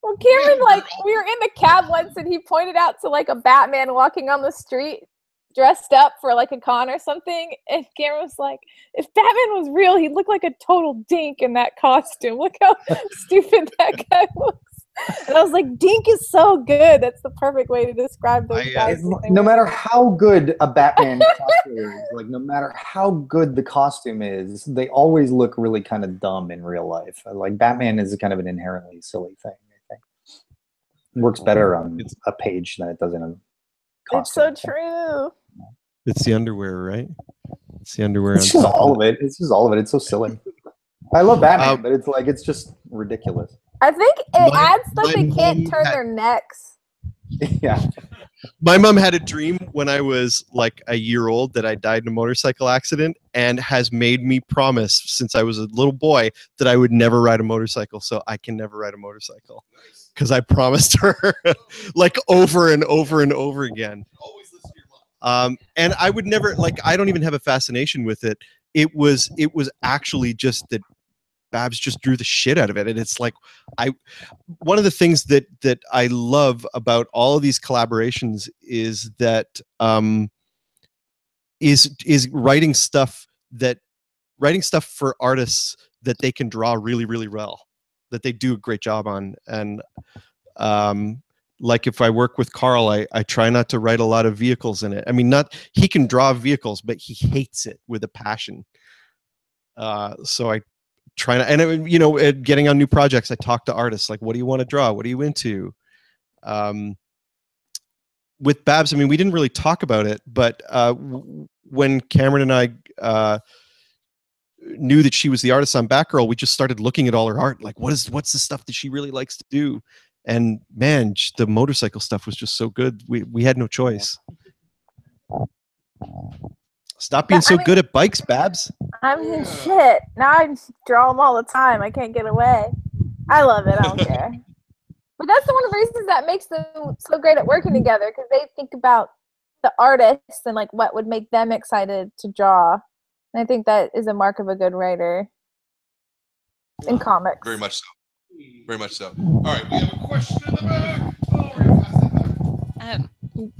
Well, Cameron, like, we were in the cab once, and he pointed out to, like, a Batman walking on the street dressed up for, like, a con or something, and Cameron was like, if Batman was real, he'd look like a total dink in that costume. Look how stupid that guy looks. And I was like, dink is so good. That's the perfect way to describe those guys. No matter how good a Batman costume is, like no matter how good the costume is, they always look really kind of dumb in real life. Like Batman is kind of an inherently silly thing, I think. It works better on a page than it does in a costume. It's so true. It's the underwear, right? It's the underwear. It's just all of it. It's just all of it. It's so silly. I love Batman, but it's like it's just ridiculous. I think it adds that they can't turn their necks. Yeah. My mom had a dream when I was like a year old that I died in a motorcycle accident and has made me promise since I was a little boy that I would never ride a motorcycle. So I can never ride a motorcycle because I promised her like over and over and over again. Always listen to your mom. And I would never I don't even have a fascination with it. It was actually just that Babs just drew the shit out of it. And it's like, one of the things that I love about all of these collaborations is that, is writing stuff for artists that they can draw really, really well, that they do a great job on. And, like if I work with Carl, I try not to write a lot of vehicles in it. I mean, he can draw vehicles, but he hates it with a passion. So I try to, and getting on new projects, I talk to artists like, what do you want to draw? What are you into? with Babs, I mean, we didn't really talk about it, but when Cameron and I knew that she was the artist on Batgirl, we just started looking at all her art. Like, what's the stuff that she really likes to do? And man, the motorcycle stuff was just so good. We had no choice. Stop being so good at bikes, Babs. I mean, shit. Now I just draw them all the time. I can't get away. I love it. I don't care. But that's one of the reasons that makes them so great at working together, because they think about the artists and like what would make them excited to draw. And I think that is a mark of a good writer in comics. Very much so. Very much so. All right, we have a question in the back. Oh, we're gonna pass that back.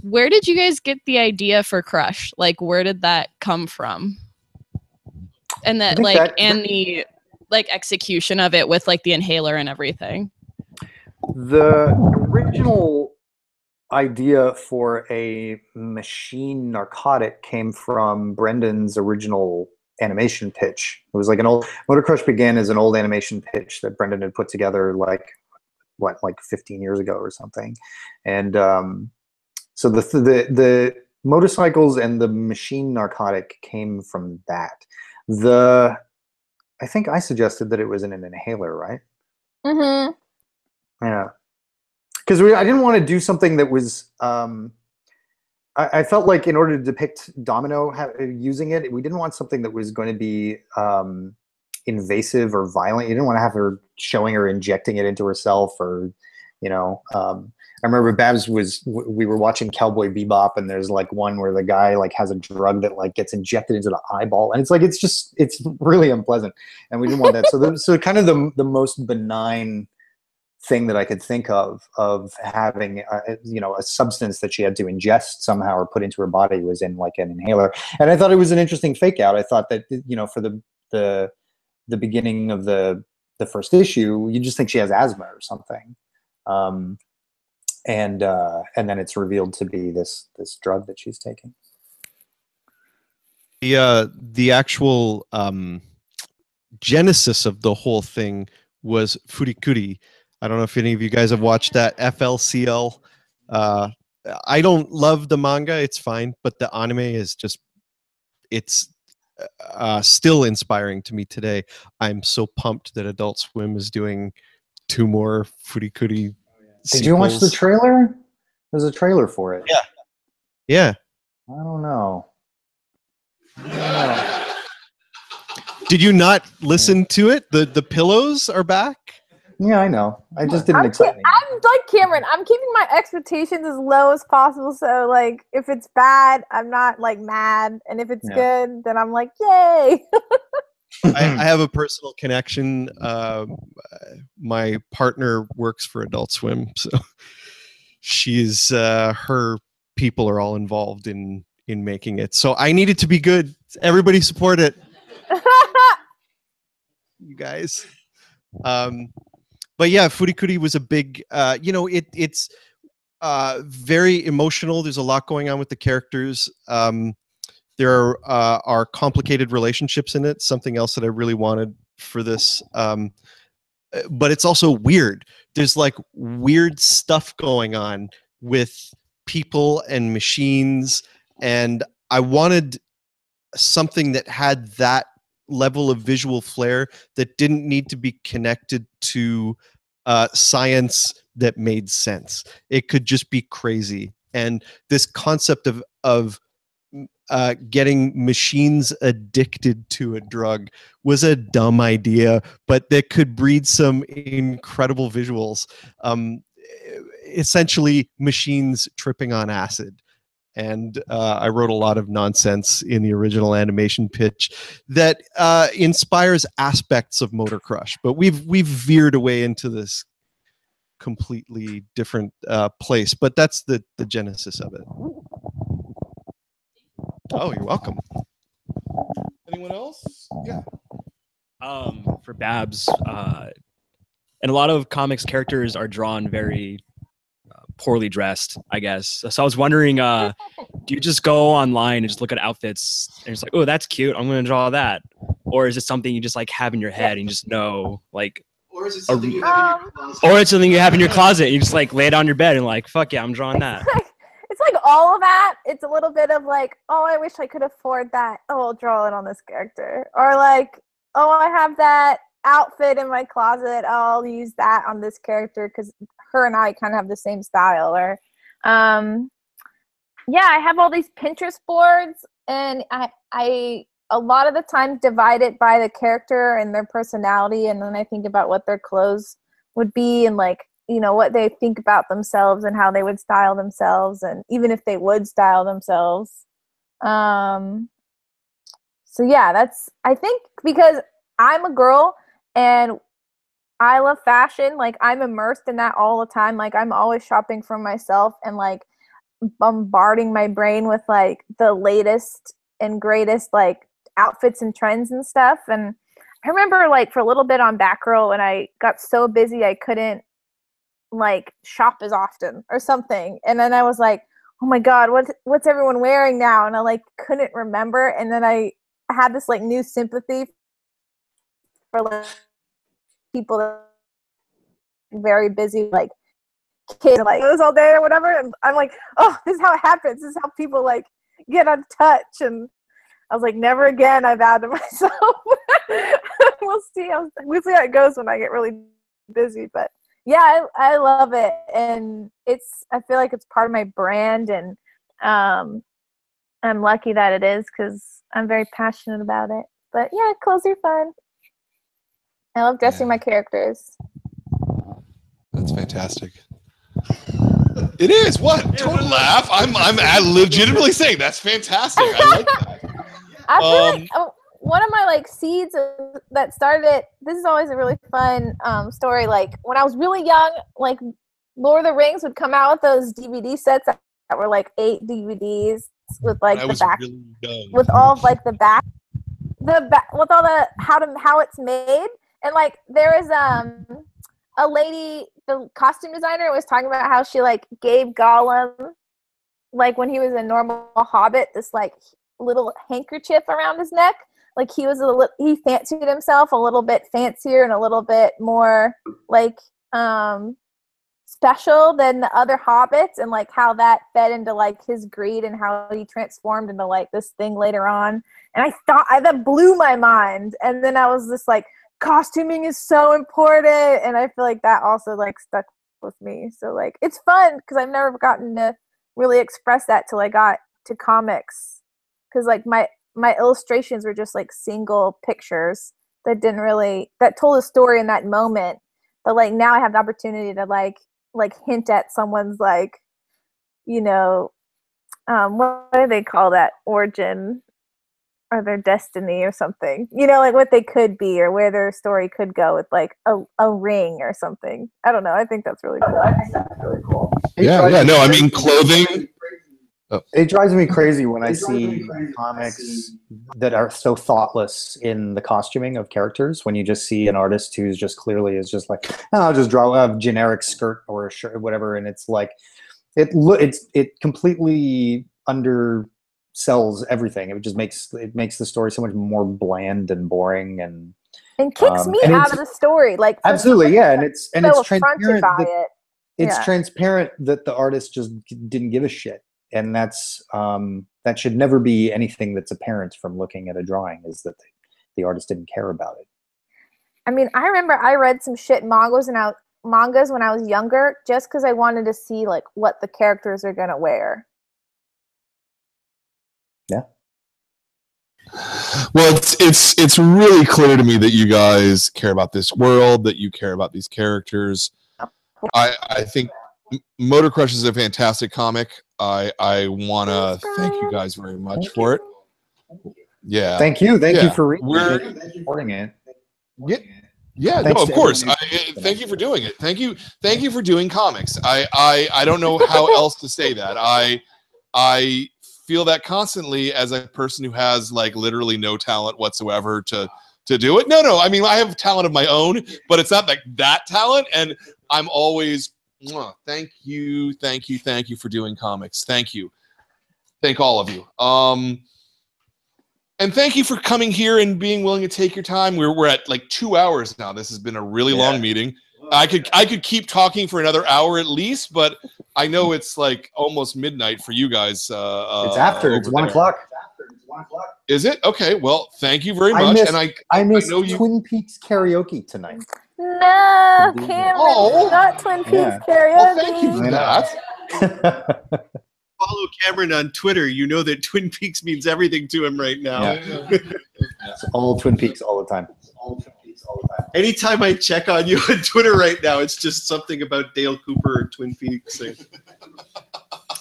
Where did you guys get the idea for Crush? Like, where did that come from? And that, like, and the like execution of it with like the inhaler and everything. The original idea for a machine narcotic came from Brendan's original animation pitch. It was like an old Motor Crush began as an old animation pitch that Brendan had put together like 15 years ago or something. And so the motorcycles and the machine narcotic came from that. I think I suggested that it was in an inhaler, right? Mm-hmm. Yeah. Because I didn't want to do something that was I felt like in order to depict Domino using it, we didn't want something that was going to be invasive or violent. You didn't want to have her showing her injecting it into herself, or, you know. I remember Babs we were watching Cowboy Bebop, and there's like one where the guy like has a drug that like gets injected into the eyeball, and it's really unpleasant, and we didn't want that. So kind of the most benign thing that I could think of having a substance that she had to ingest somehow or put into her body was in like an inhaler. And I thought it was an interesting fake out. I thought that, you know, for the beginning of the first issue, you just think she has asthma or something, and then it's revealed to be this drug that she's taking. The actual genesis of the whole thing was Furikuri. I don't know if any of you guys have watched that FLCL. I don't love the manga; it's fine, but the anime is it's still inspiring to me today. I'm so pumped that Adult Swim is doing 2 more Furikuri. Did you watch the trailer? There's a trailer for it. Yeah. Yeah. I don't know. Did you not listen to it? The pillows are back. Yeah, I know. I just didn't excite me. I'm like Cameron. I'm keeping my expectations as low as possible. So, like, if it's bad, I'm not like mad, and if it's good, then I'm like, yay! I have a personal connection. My partner works for Adult Swim, so she's her people are all involved in making it. So I need it to be good. Everybody support it, you guys. But yeah, Furikuri was a big, it's very emotional. There's a lot going on with the characters. There are complicated relationships in it, something else that I really wanted for this. But it's also weird. There's like weird stuff going on with people and machines. And I wanted something that had that level of visual flair that didn't need to be connected to science that made sense. It could just be crazy. And this concept of getting machines addicted to a drug was a dumb idea, but that could breed some incredible visuals. Essentially, machines tripping on acid. And I wrote a lot of nonsense in the original animation pitch that inspires aspects of Motor Crush, but we've veered away into this completely different place. But that's the genesis of it. Oh, you're welcome. Anyone else? Yeah. For Babs, and a lot of comics characters are drawn very poorly dressed, I guess. So I was wondering, do you just go online and just look at outfits and it's like, oh, that's cute, I'm going to draw that? Or is it something you just like have in your head and you just know, like, or is it something you have in your closet? Or it's something you have in your closet and you just like lay it on your bed and like, fuck yeah, I'm drawing that. It's like all of that, it's a little bit of like, oh, I wish I could afford that. Oh, I'll draw it on this character. Or like, oh, I have that outfit in my closet. I'll use that on this character because her and I kind of have the same style. Or, yeah, I have all these Pinterest boards, and I a lot of the time divide it by the character and their personality, and then I think about what their clothes would be and like, you know, what they think about themselves and how they would style themselves, and even if they would style themselves. So yeah, that's, I think because I'm a girl and I love fashion, like I'm immersed in that all the time. Like I'm always shopping for myself and like bombarding my brain with like the latest and greatest like outfits and trends and stuff. And I remember like for a little bit on Batgirl when I got so busy I couldn't like shop as often or something, and then I was like, oh my god, what's everyone wearing now? And I like couldn't remember, and then I had this like new sympathy for like people that are very busy, like kids like those all day or whatever, and I'm like, oh, this is how it happens, this is how people like get out of touch. And I was like, never again, I vowed to myself. we'll see how it goes when I get really busy. But yeah, I love it, and I feel like it's part of my brand, and I'm lucky that it is because I'm very passionate about it. But yeah, clothes are fun. I love dressing my characters. That's fantastic. It is. What? Don't laugh. I'm legitimately saying that's fantastic. I like that. I feel like one of my like seeds that started it. This is always a really fun story. Like when I was really young, like Lord of the Rings would come out with those DVD sets that were like 8 DVDs with like the back, really with all of like the back, with all the how it's made. And like there is a lady, the costume designer, was talking about how she like gave Gollum, like when he was a normal hobbit, this like little handkerchief around his neck. Like he was he fancied himself a little bit fancier and a little bit more like special than the other hobbits, and like how that fed into like his greed and how he transformed into like this thing later on. And I thought that blew my mind. And then I was just like, costuming is so important, and I feel like that also like stuck with me. So like it's fun because I've never gotten to really express that till I got to comics, because like my illustrations were just like single pictures that told a story in that moment. But like now I have the opportunity to like hint at someone's like, you know, what do they call that, origin or their destiny or something, you know, like what they could be or where their story could go with like a ring or something. I don't know. I think that's really cool. Yeah. No, I mean, clothing. It drives me crazy when I see comics that are so thoughtless in the costuming of characters. When you just see an artist who's just clearly is just like, oh, I'll just draw a generic skirt or a shirt or whatever, and it's like it completely undersells everything. It just makes the story so much more bland and boring and kicks me out of the story. Like absolutely, yeah, and it's transparent. It's transparent that the artist just didn't give a shit. And that's that should never be anything that's apparent from looking at a drawing, is that the artist didn't care about it. I mean, I remember I read some shit mangas when I was younger, just because I wanted to see like what the characters are gonna wear. Yeah. Well, it's really clear to me that you guys care about this world, that you care about these characters. I think Motor Crush is a fantastic comic. I want to thank you guys very much for it. Yeah. Thank you for reporting it. Yeah, no, of course. Thank you for doing it. Thank you for doing comics. I don't know how else to say that. I feel that constantly as a person who has like literally no talent whatsoever to do it. No, I mean, I have talent of my own, but it's not like that talent, and I'm always thank you for doing comics. Thank you. Thank all of you. And thank you for coming here and being willing to take your time. We're at like 2 hours now. This has been a really long meeting. I could keep talking for another hour at least, but I know it's like almost midnight for you guys. It's after. It's 1 o'clock. Is it? Okay. Well, thank you very much. I missed know you. Twin Peaks karaoke tonight. No, Cameron, not Twin Peaks karaoke. Well, thank you for that. Follow Cameron on Twitter. You know that Twin Peaks means everything to him right now. Yeah. It's all Twin Peaks all the time. Anytime I check on you on Twitter right now, it's just something about Dale Cooper or Twin Peaks.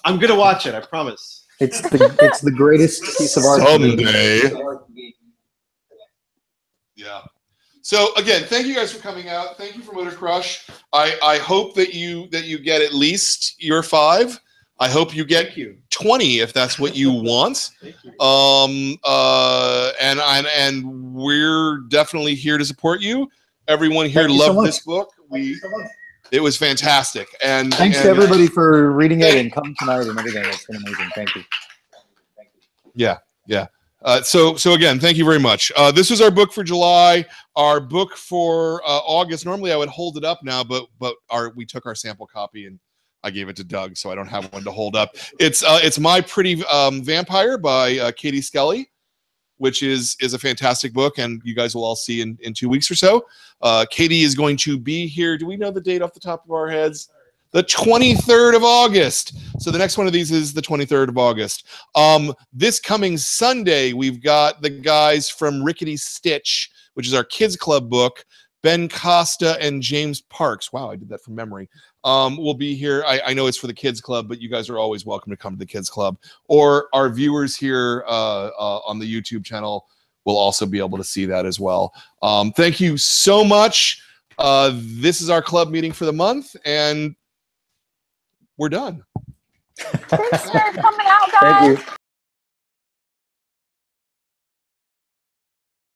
I'm gonna watch it. I promise. It's the greatest piece of art. Someday. Yeah. So again, thank you guys for coming out. Thank you for Motor Crush. I hope that you get at least your 5. I hope you get 20 if that's what you want. And we're definitely here to support you. Everyone here loved this book. It was fantastic. And thanks to everybody for reading it and coming tonight and everything. It's been amazing. Thank you. Yeah. So again, thank you very much. This was our book for July. Our book for August. Normally I would hold it up now, but we took our sample copy and I gave it to Doug, so I don't have one to hold up. It's My Pretty Vampire by Katie Skelly, which is a fantastic book, and you guys will all see in 2 weeks or so. Katie is going to be here. Do we know the date off the top of our heads? The 23rd of August. So the next one of these is the 23rd of August. This coming Sunday, we've got the guys from Rickety Stitch, which is our kids club book. Ben Costa and James Parks. Wow, I did that from memory. Will be here. I know it's for the kids club, but you guys are always welcome to come to the kids club. Or our viewers here on the YouTube channel will also be able to see that as well. Thank you so much. This is our club meeting for the month, and we're done. Thanks for coming out, guys. Thank you.